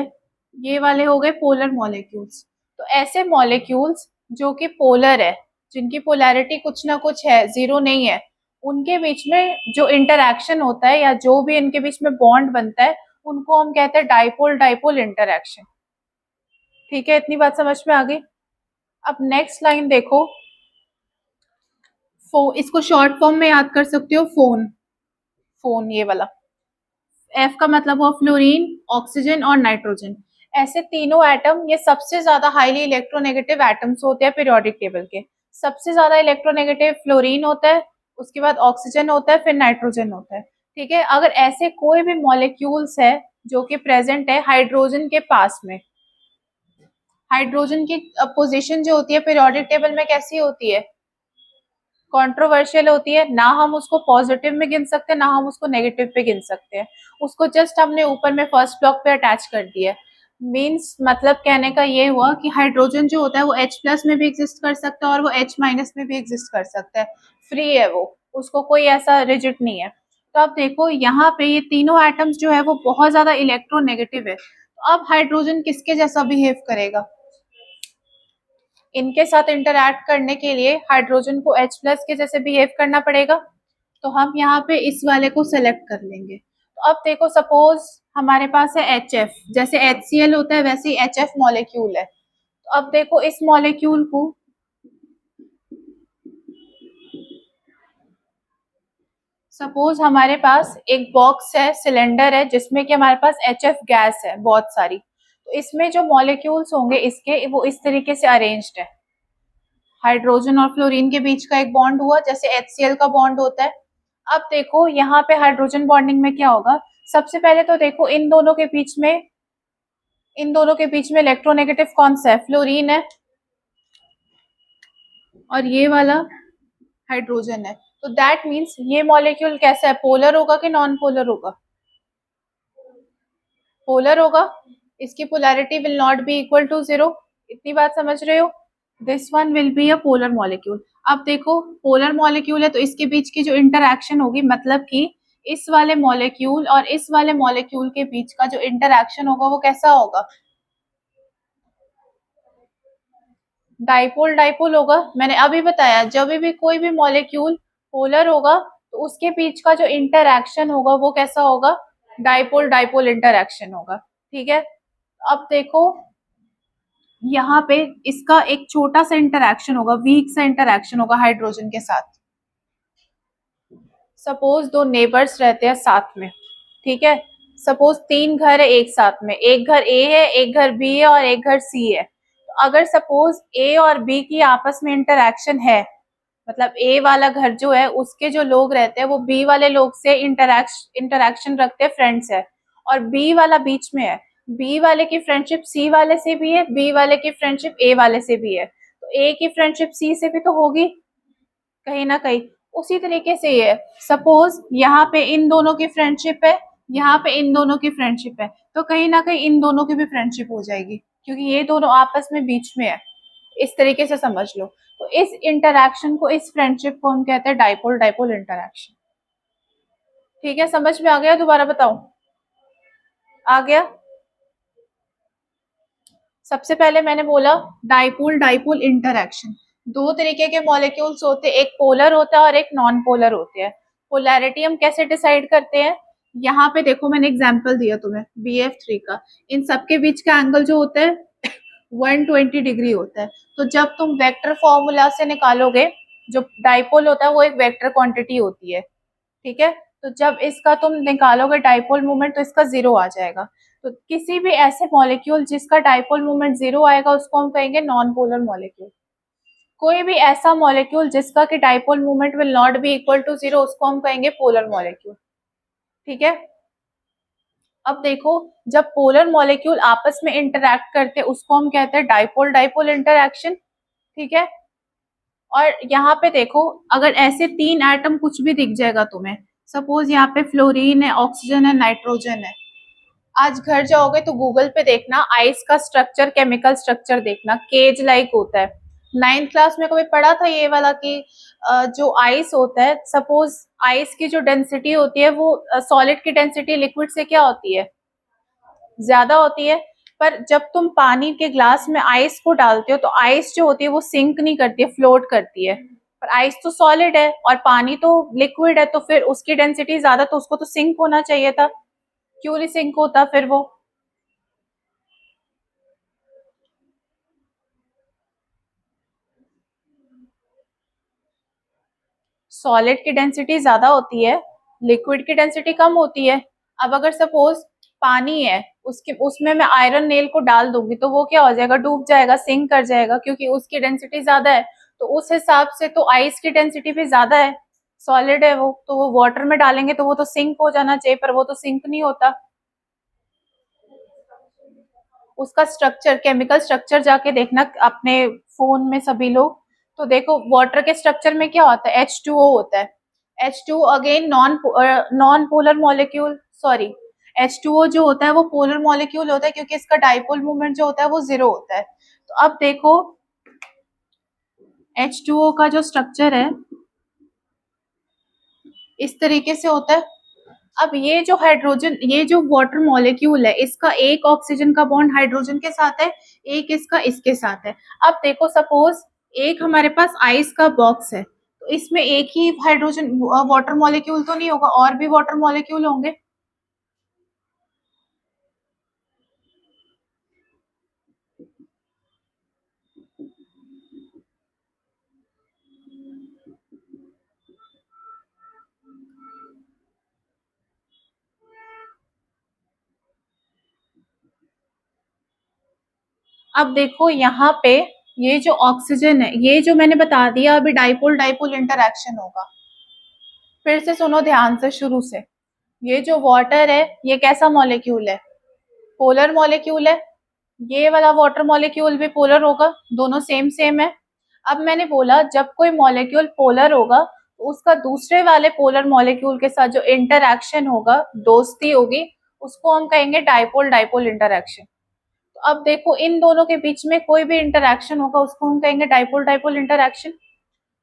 ये वाले हो गए पोलर मॉलिक्यूल्स। तो ऐसे मॉलिक्यूल्स जो कि पोलर है, जिनकी पोलैरिटी कुछ ना कुछ है, 0 नहीं है, उनके बीच में जो इंटरैक्शन होता है या जो भी इनके बीच में बॉन्ड बनता है उनको हम कहते हैं डाइपोल डाइपोल इंटरैक्शन। ठीक है, इतनी बात समझ में आ गई। अब नेक्स्ट लाइन देखो, इसको शॉर्ट फॉर्म में याद कर सकते हो, फोन। फोन ये वाला F का मतलब हुआ फ्लोरीन, ऑक्सीजन और नाइट्रोजन। ऐसे तीनों एटम ये सबसे ज्यादा हाईली इलेक्ट्रोनेगेटिव एटम्स होते हैं पीरियोडिक टेबल के। सबसे ज्यादा इलेक्ट्रोनेगेटिव फ्लोरीन होता है, उसके बाद ऑक्सीजन होता है, फिर नाइट्रोजन होता है। ठीक है, अगर ऐसे कोई भी मॉलिक्यूल्स है जो कि प्रेजेंट है हाइड्रोजन के पास में, हाइड्रोजन की पोजीशन जो होती है पीरियोडिक टेबल में कैसी होती है, कंट्रोवर्शियल होती है। ना हम उसको पॉजिटिव में गिन सकते हैं ना हम उसको नेगेटिव पे गिन सकते हैं। उसको जस्ट हमने ऊपर में फर्स्ट ब्लॉक पे अटैच कर दिया। मीन्स मतलब कहने का ये हुआ कि हाइड्रोजन जो होता है वो H+ में भी एग्जिस्ट कर सकता है और वो H- में भी एग्जिस्ट कर सकता है। फ्री है वो, उसको कोई ऐसा रिजिड नहीं है। तो अब देखो यहाँ पे ये तीनों एटम्स जो है वो बहुत ज्यादा इलेक्ट्रोनेगेटिव है। तो अब हाइड्रोजन किसके जैसा बिहेव करेगा, इनके साथ इंटरैक्ट करने के लिए हाइड्रोजन को H+ के जैसे बिहेव करना पड़ेगा। तो हम यहाँ पे इस वाले को सेलेक्ट कर लेंगे। तो अब देखो सपोज हमारे पास है HF, जैसे HCl होता है वैसे ही HF मॉलिक्यूल है। तो अब देखो इस मॉलिक्यूल को, सपोज हमारे पास एक बॉक्स है, सिलेंडर है जिसमें कि हमारे पास HF गैस है बहुत सारी। तो इसमें जो मॉलिक्यूल्स होंगे इसके वो इस तरीके से अरेंज्ड है। हाइड्रोजन और फ्लोरीन के बीच का एक बॉन्ड हुआ, जैसे HCl का बॉन्ड होता है। अब देखो यहाँ पे हाइड्रोजन बॉन्डिंग में क्या होगा, सबसे पहले तो देखो इन दोनों के बीच में इलेक्ट्रोनेगेटिव कौन सा है, फ्लोरीन है, और ये वाला हाइड्रोजन है। तो दैट मीन्स ये मॉलिक्यूल कैसा है, पोलर होगा कि नॉन पोलर होगा, पोलर होगा। इसकी polarity will not be equal to zero, इतनी बात समझ रहे हो। This one will be a polar molecule. अब देखो पोलर मॉलिक्यूल है तो इसके बीच की जो इंटरैक्शन होगी, मतलब कि इस वाले मॉलिक्यूल और इस वाले मॉलिक्यूल के बीच का जो इंटरैक्शन होगा वो कैसा होगा, डाइपोल डाइपोल होगा। मैंने अभी बताया जब भी कोई भी मॉलिक्यूल पोलर होगा तो उसके बीच का जो इंटरैक्शन होगा वो कैसा होगा, डाइपोल डाइपोल इंटरैक्शन होगा। ठीक है, अब देखो यहाँ पे इसका एक छोटा सा इंटरैक्शन होगा, वीक सा इंटरैक्शन होगा हाइड्रोजन के साथ। सपोज दो नेबर्स रहते हैं साथ में, ठीक है, सपोज 3 घर है एक साथ में, एक घर ए है, एक घर बी है और एक घर सी है। तो अगर सपोज ए और बी की आपस में इंटरैक्शन है, मतलब ए वाला घर जो है उसके जो लोग रहते हैं वो बी वाले लोग से इंटरैक्शन रखते हैं, फ्रेंड्स है, और बी वाला बीच में है, बी वाले की फ्रेंडशिप सी वाले से भी है, बी वाले की फ्रेंडशिप ए वाले से भी है, तो ए की फ्रेंडशिप सी से भी तो होगी कहीं ना कहीं। उसी तरीके से ये सपोज यहाँ पे इन दोनों की फ्रेंडशिप है, यहाँ पे इन दोनों की फ्रेंडशिप है, तो कहीं ना कहीं इन दोनों की भी फ्रेंडशिप हो जाएगी क्योंकि ये दोनों आपस में बीच में है। इस तरीके से समझ लो। तो इस इंटरैक्शन को, इस फ्रेंडशिप को हम कहते हैं डाइपोल डाइपोल इंटरैक्शन। ठीक है, समझ में आ गया, दोबारा बताओ, आ गया। सबसे पहले मैंने बोला डाइपोल डाइपोल इंटरैक्शन, दो तरीके के मॉलिक्यूल्स होते हैं, एक पोलर होता है और एक नॉन पोलर होते हैं। पोलैरिटी हम कैसे डिसाइड करते हैं, यहाँ पे देखो मैंने एग्जांपल दिया तुम्हें BF3 का, इन सबके बीच का एंगल जो होता है 120 डिग्री होता है। तो जब तुम वेक्टर फॉर्मूला से निकालोगे, जो डाइपोल होता है वो एक वेक्टर क्वांटिटी होती है, ठीक है, तो जब इसका तुम निकालोगे डाइपोल मोमेंट तो इसका जीरो आ जाएगा। तो किसी भी ऐसे मॉलिक्यूल जिसका डाइपोल मोमेंट जीरो आएगा उसको हम कहेंगे नॉन पोलर मॉलिक्यूल। कोई भी ऐसा मॉलिक्यूल जिसका कि dipole moment will not be equal to zero उसको हम कहेंगे पोलर मॉलिक्यूल। ठीक है, अब देखो जब पोलर मॉलिक्यूल आपस में इंटरैक्ट करते हैं उसको हम कहते हैं डाइपोल डाइपोल इंटरैक्शन। ठीक है, और यहाँ पे देखो अगर ऐसे 3 एटम कुछ भी दिख जाएगा तुम्हें, सपोज यहाँ पे फ्लोरीन है, ऑक्सीजन है, नाइट्रोजन है, आज घर जाओगे तो गूगल पे देखना आइस का स्ट्रक्चर, केमिकल स्ट्रक्चर देखना, केज लाइक होता है। 9th क्लास में कभी पढ़ा था ये वाला कि जो आइस होता है, सपोज आइस की जो डेंसिटी होती है वो सॉलिड की डेंसिटी लिक्विड से क्या होती है, ज्यादा होती है। पर जब तुम पानी के ग्लास में आइस को डालते हो तो आइस जो होती है वो सिंक नहीं करती है, फ्लोट करती है। पर आइस तो सॉलिड है और पानी तो लिक्विड है, तो फिर उसकी डेंसिटी ज्यादा, तो उसको तो सिंक होना चाहिए था, क्यों नहीं सिंक होता फिर वो। सॉलिड की डेंसिटी ज्यादा होती है, लिक्विड की डेंसिटी कम होती है। अब अगर सपोज पानी है, उसके उसमें मैं आयरन नेल को डाल दूंगी तो वो क्या हो जाएगा, डूब जाएगा, सिंक कर जाएगा, क्योंकि उसकी डेंसिटी ज्यादा है। तो उस हिसाब से तो आइस की डेंसिटी भी ज्यादा है, सॉलिड है वो, तो वो वाटर में डालेंगे तो वो तो सिंक हो जाना चाहिए, पर वो तो सिंक नहीं होता। उसका स्ट्रक्चर, केमिकल स्ट्रक्चर जाके देखना अपने फोन में सभी लोग, तो देखो वाटर के स्ट्रक्चर में क्या होता है, H2O होता है। H2O again non polar molecule, sorry, H2O जो होता है वो पोलर मॉलिक्यूल होता है क्योंकि इसका डाइपोल मूवमेंट जो होता है वो जीरो होता है। तो अब देखो H2O का जो स्ट्रक्चर है इस तरीके से होता है। अब ये जो हाइड्रोजन, ये जो वाटर मॉलिक्यूल है, इसका एक ऑक्सीजन का बॉन्ड हाइड्रोजन के साथ है, एक इसका इसके साथ है। अब देखो सपोज एक हमारे पास आइस का बॉक्स है, तो इसमें एक ही हाइड्रोजन वाटर मॉलिक्यूल तो नहीं होगा, और भी वाटर मॉलिक्यूल होंगे। अब देखो यहाँ पे ये जो ऑक्सीजन है, ये जो मैंने बता दिया अभी डाइपोल डाइपोल इंटरैक्शन होगा। फिर से सुनो ध्यान से शुरू से। ये जो वाटर है ये कैसा मॉलिक्यूल है? पोलर मॉलिक्यूल है। ये वाला वाटर मॉलिक्यूल भी पोलर होगा, दोनों सेम सेम है। अब मैंने बोला जब कोई मॉलिक्यूल पोलर होगा तो उसका दूसरे वाले पोलर मॉलिक्यूल के साथ जो इंटरैक्शन होगा, दोस्ती होगी, उसको हम कहेंगे डाइपोल डाइपोल इंटरैक्शन। तो अब देखो इन दोनों के बीच में कोई भी इंटरैक्शन होगा उसको हम कहेंगे डाइपोल डाइपोल इंटरैक्शन।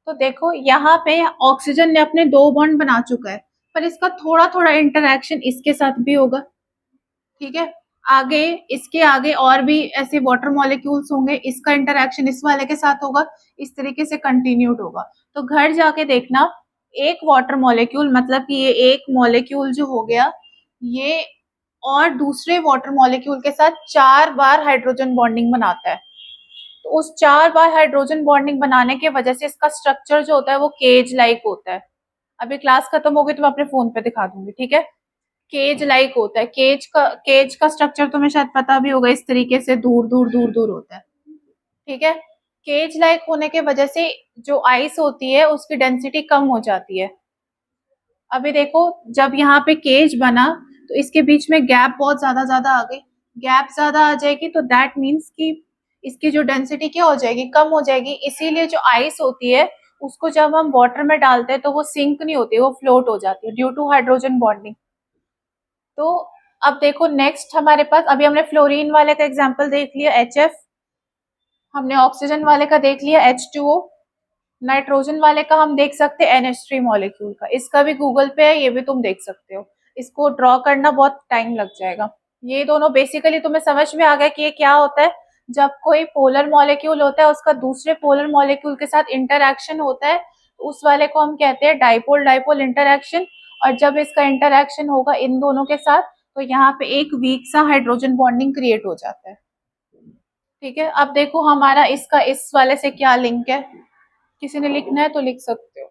तो देखो यहाँ पे ऑक्सीजन ने अपने दो बॉन्ड बना चुका है, पर इसका थोड़ा थोड़ा इंटरैक्शन इसके साथ भी होगा। ठीक है, आगे इसके आगे और भी ऐसे वाटर मॉलिक्यूल्स होंगे, इसका इंटरैक्शन इस वाले के साथ होगा, इस तरीके से कंटिन्यूड होगा। तो घर जाके देखना, एक वाटर मॉलिक्यूल मतलब कि ये एक मॉलिक्यूल जो हो गया, ये और दूसरे वाटर मॉलिक्यूल के साथ 4 बार हाइड्रोजन बॉन्डिंग बनाता है। तो उस 4 बार हाइड्रोजन बॉन्डिंग बनाने की वजह से इसका स्ट्रक्चर जो होता है वो केज लाइक होता है। अभी क्लास खत्म होगी तो मैं अपने फोन पे दिखा दूंगी, ठीक है? केज लाइक होता है। केज का स्ट्रक्चर तुम्हें शायद पता भी होगा, इस तरीके से दूर दूर दूर दूर होता है। ठीक है, केज लाइक होने के वजह से जो आइस होती है उसकी डेंसिटी कम हो जाती है। अभी देखो जब यहाँ पे केज बना तो इसके बीच में गैप बहुत ज्यादा आ गई। गैप ज्यादा आ जाएगी तो दैट मीन्स कि इसकी जो डेंसिटी क्या हो जाएगी, कम हो जाएगी। इसीलिए जो आइस होती है उसको जब हम वाटर में डालते हैं तो वो सिंक नहीं होती, वो फ्लोट हो जाती है ड्यू टू हाइड्रोजन बॉन्डिंग। तो अब देखो नेक्स्ट हमारे पास, अभी हमने फ्लोरीन वाले का एग्जांपल देख लिया HF, हमने ऑक्सीजन वाले का देख लिया H2O, नाइट्रोजन वाले का हम देख सकते हैं NH3 मॉलिक्यूल का। इसका भी गूगल पे है, ये भी तुम देख सकते हो। इसको ड्रॉ करना बहुत टाइम लग जाएगा। ये दोनों बेसिकली तुम्हें समझ में आ गया कि ये क्या होता है। जब कोई पोलर मॉलिक्यूल होता है उसका दूसरे पोलर मॉलिक्यूल के साथ इंटरैक्शन होता है तो उस वाले को हम कहते हैं डाइपोल डाइपोल इंटरैक्शन। और जब इसका इंटरैक्शन होगा इन दोनों के साथ तो यहाँ पे एक वीक सा हाइड्रोजन बॉन्डिंग क्रिएट हो जाता है। ठीक है, अब देखो हमारा इसका इस वाले से क्या लिंक है। किसी ने लिखना है तो लिख सकते हो।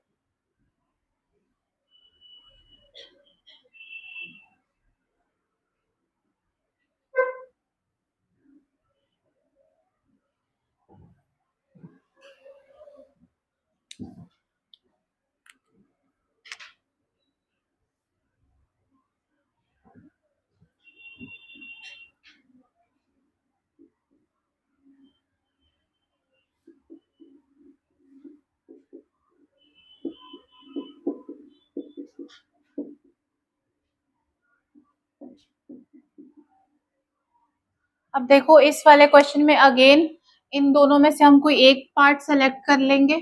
अब देखो इस वाले क्वेश्चन में अगेन इन दोनों में से हम कोई एक पार्ट सेलेक्ट कर लेंगे।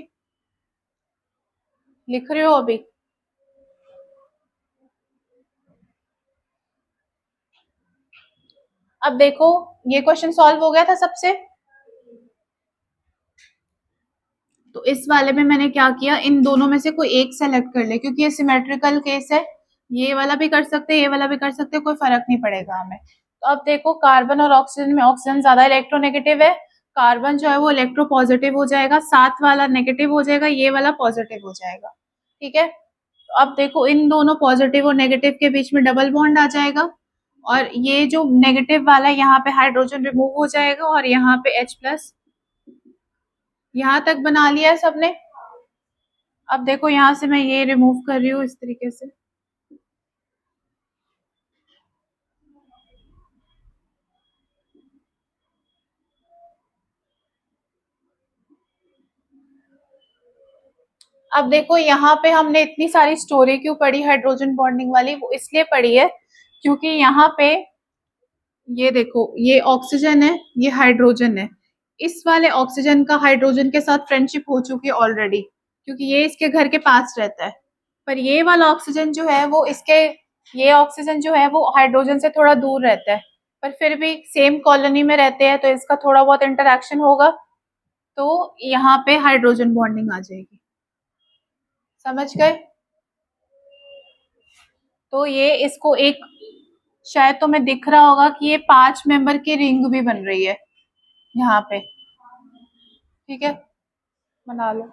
लिख रहे हो अभी? अब देखो ये क्वेश्चन सॉल्व हो गया था सबसे। तो इस वाले में मैंने क्या किया, इन दोनों में से कोई एक सेलेक्ट कर ले, क्योंकि ये सिमेट्रिकल केस है। ये वाला भी कर सकते हैं, ये वाला भी कर सकते हैं, कोई फर्क नहीं पड़ेगा हमें। तो अब देखो कार्बन और ऑक्सीजन में ऑक्सीजन ज्यादा इलेक्ट्रोनेगेटिव है, कार्बन जो है वो इलेक्ट्रो पॉजिटिव हो जाएगा, साथ वाला नेगेटिव हो जाएगा, ये वाला पॉजिटिव हो जाएगा। ठीक है, तो अब देखो इन दोनों पॉजिटिव और नेगेटिव के बीच में डबल बॉन्ड आ जाएगा और ये जो नेगेटिव वाला है यहाँ पे हाइड्रोजन रिमूव हो जाएगा और यहाँ पे H+। यहाँ तक बना लिया है सबने। अब देखो यहाँ से मैं ये रिमूव कर रही हूँ इस तरीके से। अब देखो यहाँ पे हमने इतनी सारी स्टोरी क्यों पढ़ी हाइड्रोजन बॉन्डिंग वाली, वो इसलिए पढ़ी है क्योंकि यहाँ पे ये देखो ये ऑक्सीजन है, ये हाइड्रोजन है। इस वाले ऑक्सीजन का हाइड्रोजन के साथ फ्रेंडशिप हो चुकी है ऑलरेडी, क्योंकि ये इसके घर के पास रहता है। पर ये वाला ऑक्सीजन जो है वो इसके, ये ऑक्सीजन जो है वो हाइड्रोजन से थोड़ा दूर रहता है, पर फिर भी सेम कॉलोनी में रहते हैं तो इसका थोड़ा बहुत इंटरेक्शन होगा, तो यहाँ पे हाइड्रोजन बॉन्डिंग आ जाएगी। समझ गए? तो ये इसको एक, शायद तुम्हें दिख रहा होगा कि ये 5 मेंबर की रिंग भी बन रही है यहाँ पे। ठीक है, बना लो।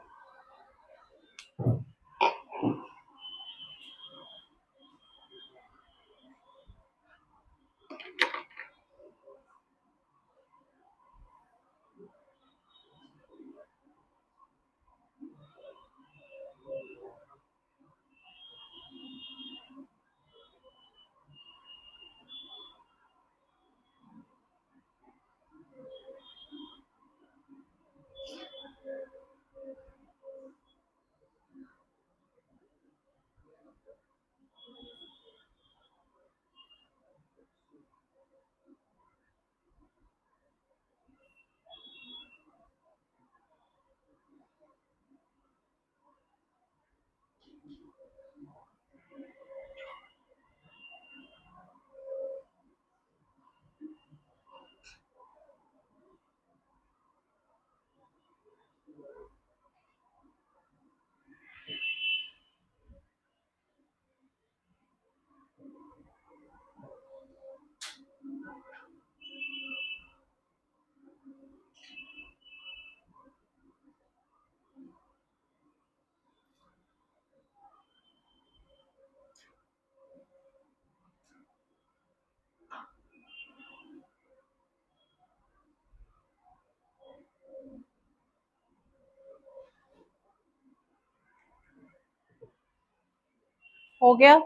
हो गया?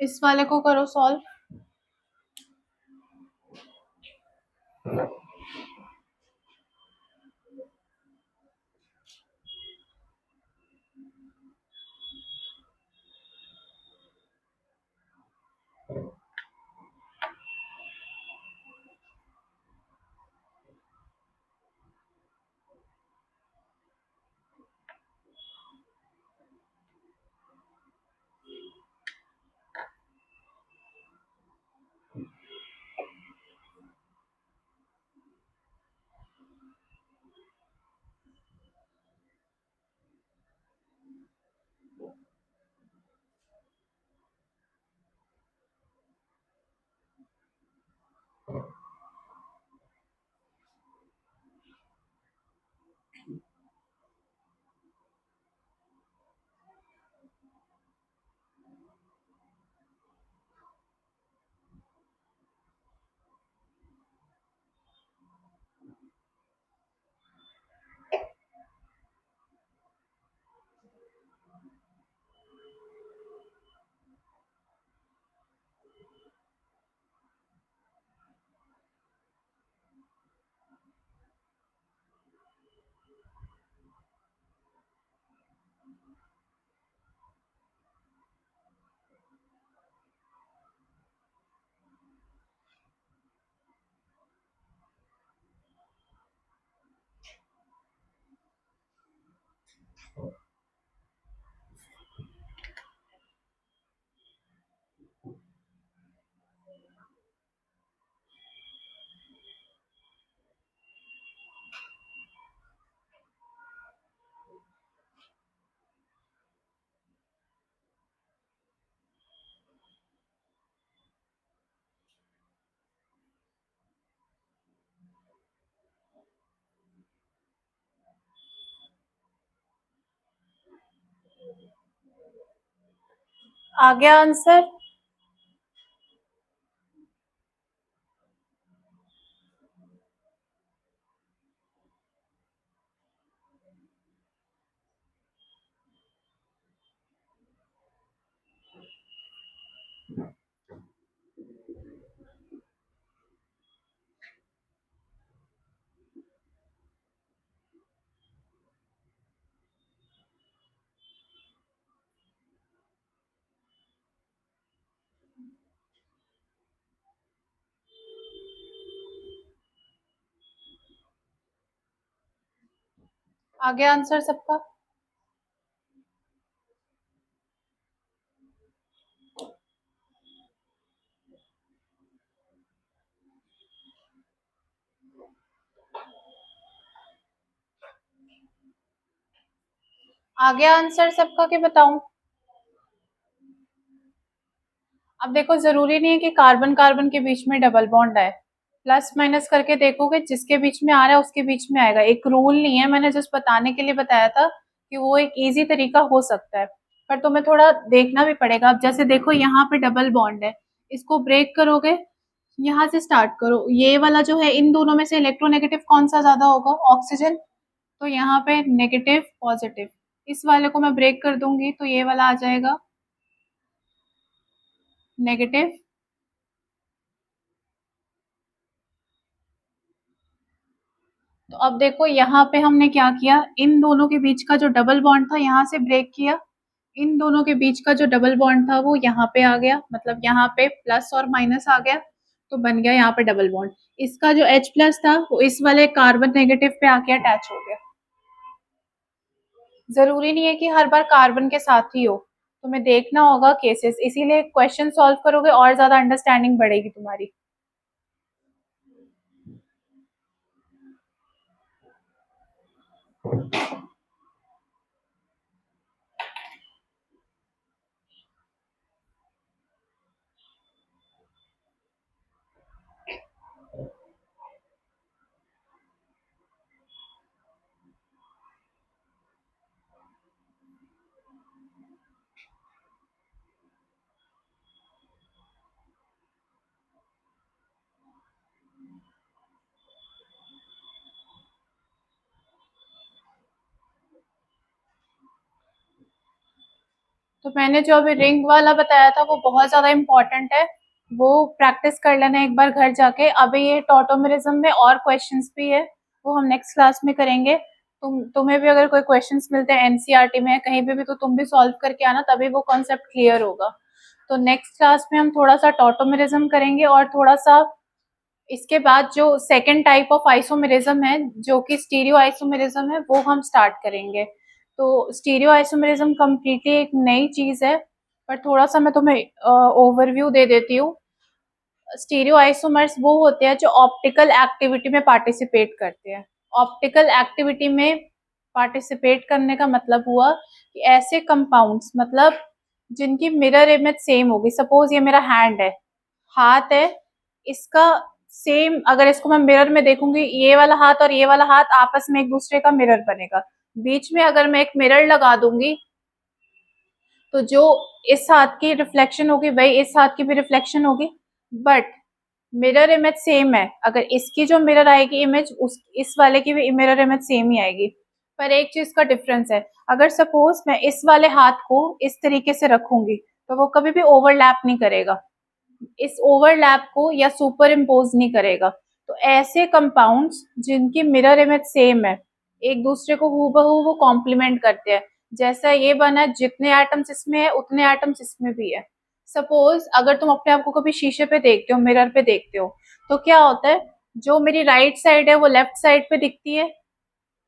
इस वाले को करो सॉल्व। आ गया आंसर? आ गया आंसर सबका? आ गया आंसर सबका कि बताऊं? अब देखो, जरूरी नहीं है कि कार्बन कार्बन के बीच में डबल बॉन्ड आए। प्लस माइनस करके देखोगे, जिसके बीच में आ रहा है उसके बीच में आएगा। एक रूल नहीं है, मैंने जस्ट बताने के लिए बताया था कि वो एक इजी तरीका हो सकता है, पर तुम्हें थोड़ा देखना भी पड़ेगा। अब जैसे देखो, यहाँ पे डबल बॉन्ड है, इसको ब्रेक करोगे, यहाँ से स्टार्ट करो। ये वाला जो है, इन दोनों में से इलेक्ट्रोनेगेटिव कौन सा ज्यादा होगा? ऑक्सीजन। तो यहाँ पे नेगेटिव पॉजिटिव। इस वाले को मैं ब्रेक कर दूंगी तो ये वाला आ जाएगा नेगेटिव। तो अब देखो, यहाँ पे हमने क्या किया, इन दोनों के बीच का जो डबल बॉन्ड था यहाँ से ब्रेक किया। इन दोनों के बीच का जो डबल बॉन्ड था वो यहाँ पे आ गया, मतलब यहाँ पे प्लस और माइनस आ गया, तो बन गया यहाँ पे डबल बॉन्ड। इसका जो H प्लस था वो इस वाले कार्बन नेगेटिव पे आके अटैच हो गया। जरूरी नहीं है कि हर बार कार्बन के साथ ही हो, तुम्हें देखना होगा केसेस, इसीलिए क्वेश्चन सॉल्व करोगे और ज्यादा अंडरस्टैंडिंग बढ़ेगी तुम्हारी। तो मैंने जो अभी रिंग वाला बताया था वो बहुत ज़्यादा इम्पोर्टेंट है, वो प्रैक्टिस कर लेना एक बार घर जाके। अभी ये टॉटोमेरिज्म में और क्वेश्चंस भी है, वो हम नेक्स्ट क्लास में करेंगे। तुम्हें भी अगर कोई क्वेश्चंस मिलते हैं एनसीईआरटी में कहीं पे भी तो तुम भी सॉल्व करके आना, तभी वो कॉन्सेप्ट क्लियर होगा। तो नेक्स्ट क्लास में हम थोड़ा सा टॉटोमेरिज्म करेंगे और थोड़ा सा इसके बाद जो सेकेंड टाइप ऑफ आइसोमेरिज्म है जो कि स्टीरियो आइसोमेरिज्म है वो हम स्टार्ट करेंगे। तो स्टीरियो आइसोमेरिज्म कम्प्लीटली एक नई चीज़ है, पर थोड़ा सा मैं तुम्हें ओवरव्यू दे देती हूँ। स्टीरियो आइसोमर्स वो होते हैं जो ऑप्टिकल एक्टिविटी में पार्टिसिपेट करते हैं। ऑप्टिकल एक्टिविटी में पार्टिसिपेट करने का मतलब हुआ कि ऐसे कंपाउंड्स, मतलब जिनकी मिरर इमेज सेम होगी। सपोज ये मेरा हैंड है, हाथ है, इसका सेम, अगर इसको मैं मिरर में देखूंगी, ये वाला हाथ और ये वाला हाथ आपस में एक दूसरे का मिरर बनेगा। बीच में अगर मैं एक मिरर लगा दूंगी तो जो इस हाथ की रिफ्लेक्शन होगी वही इस हाथ की भी रिफ्लेक्शन होगी, बट मिरर इमेज सेम है। अगर इसकी जो मिरर आएगी इमेज, उस इस वाले की भी मिरर इमेज सेम ही आएगी, पर एक चीज का डिफरेंस है। अगर सपोज मैं इस वाले हाथ को इस तरीके से रखूंगी तो वो कभी भी ओवरलैप नहीं करेगा, इस ओवरलैप को या सुपर इम्पोज नहीं करेगा। तो ऐसे कंपाउंड्स जिनकी मिरर इमेज सेम है, एक दूसरे को हूबहू वो कॉम्प्लीमेंट करते हैं। जैसा ये बना है, जितने एटम्स इसमें है उतने एटम्स इसमें भी है। सपोज अगर तुम अपने आप को कभी शीशे पे देखते हो, मिरर पे देखते हो, तो क्या होता है, जो मेरी राइट साइड है वो लेफ्ट साइड पे दिखती है,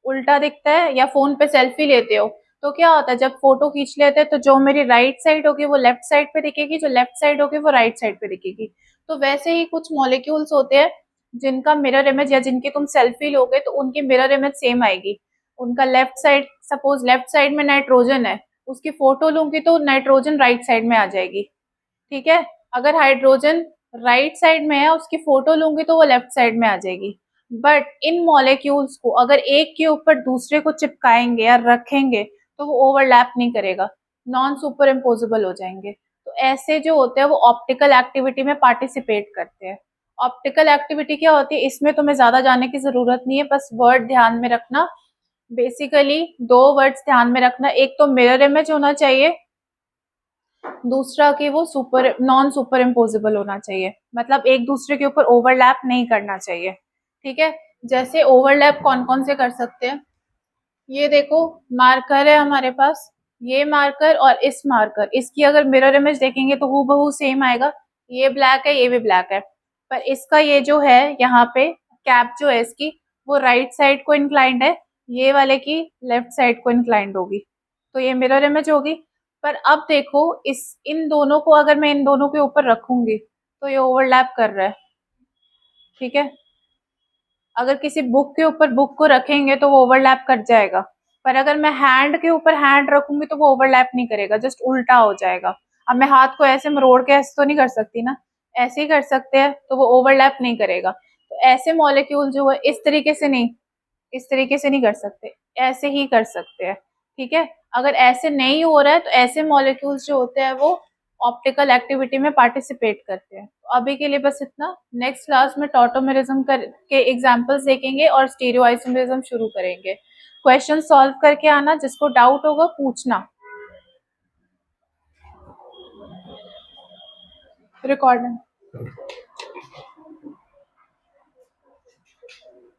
उल्टा दिखता है। या फोन पे सेल्फी लेते हो तो क्या होता है, जब फोटो खींच लेते हैं तो जो मेरी राइट साइड होगी वो लेफ्ट साइड पे दिखेगी, जो लेफ्ट साइड होगी वो राइट साइड पे दिखेगी। तो वैसे ही कुछ मॉलिक्यूल्स होते हैं जिनका मिरर इमेज, या जिनकी तुम सेल्फी लोगे तो उनकी मिरर इमेज सेम आएगी। उनका left side, suppose left side में नाइट्रोजन है, उसकी फोटो लूंगी तो नाइट्रोजन राइट साइड में आ जाएगी। ठीक है, अगर हाइड्रोजन राइट साइड में है, उसकी फोटो लूंगी तो वो लेफ्ट साइड में आ जाएगी। बट इन मॉलिक्यूल्स को अगर एक के ऊपर दूसरे को चिपकाएंगे या रखेंगे तो वो ओवरलैप नहीं करेगा, नॉन सुपर इम्पोजिबल हो जाएंगे। तो ऐसे जो होते हैं वो ऑप्टिकल एक्टिविटी में पार्टिसिपेट करते हैं। ऑप्टिकल एक्टिविटी क्या होती है, इसमें तुम्हें ज्यादा जाने की जरूरत नहीं है, बस वर्ड ध्यान में रखना। बेसिकली दो वर्ड्स ध्यान में रखना, एक तो मिरर इमेज होना चाहिए, दूसरा कि वो सुपर नॉन सुपर इम्पोजिबल होना चाहिए, मतलब एक दूसरे के ऊपर ओवरलैप नहीं करना चाहिए। ठीक है, जैसे ओवरलैप कौन कौन से कर सकते हैं, ये देखो, मार्कर है हमारे पास, ये मार्कर और इस मार्कर, इसकी अगर मिरर इमेज देखेंगे तो हूबहू सेम आएगा। ये ब्लैक है, ये भी ब्लैक है, पर इसका ये जो है यहाँ पे कैप जो है इसकी, वो राइट साइड को इंक्लाइंड है, ये वाले की लेफ्ट साइड को इंक्लाइंड होगी, तो ये मिरर इमेज होगी। पर अब देखो, इस इन दोनों को अगर मैं इन दोनों के ऊपर रखूंगी तो ये ओवरलैप कर रहा है। ठीक है, अगर किसी बुक के ऊपर बुक को रखेंगे तो वो ओवरलैप कर जाएगा, पर अगर मैं हैंड के ऊपर हैंड रखूंगी तो वो ओवरलैप नहीं करेगा, जस्ट उल्टा हो जाएगा। अब मैं हाथ को ऐसे मरोड़ के ऐसे तो नहीं कर सकती ना, ऐसे ही कर सकते हैं, तो वो ओवरलैप नहीं करेगा। तो ऐसे मॉलिक्यूल जो है इस तरीके से नहीं, इस तरीके से नहीं कर सकते, ऐसे ही कर सकते हैं। ठीक है, अगर ऐसे नहीं हो रहा है तो ऐसे मॉलिक्यूल्स जो होते हैं वो ऑप्टिकल एक्टिविटी में पार्टिसिपेट करते हैं। तो अभी के लिए बस इतना, नेक्स्ट क्लास में टॉटोमेरिज्म के एग्जांपल्स देखेंगे और स्टीरियो आइसोमेरिज्म शुरू करेंगे। क्वेश्चन सॉल्व करके आना, जिसको डाउट होगा पूछना। रिकॉर्डिंग।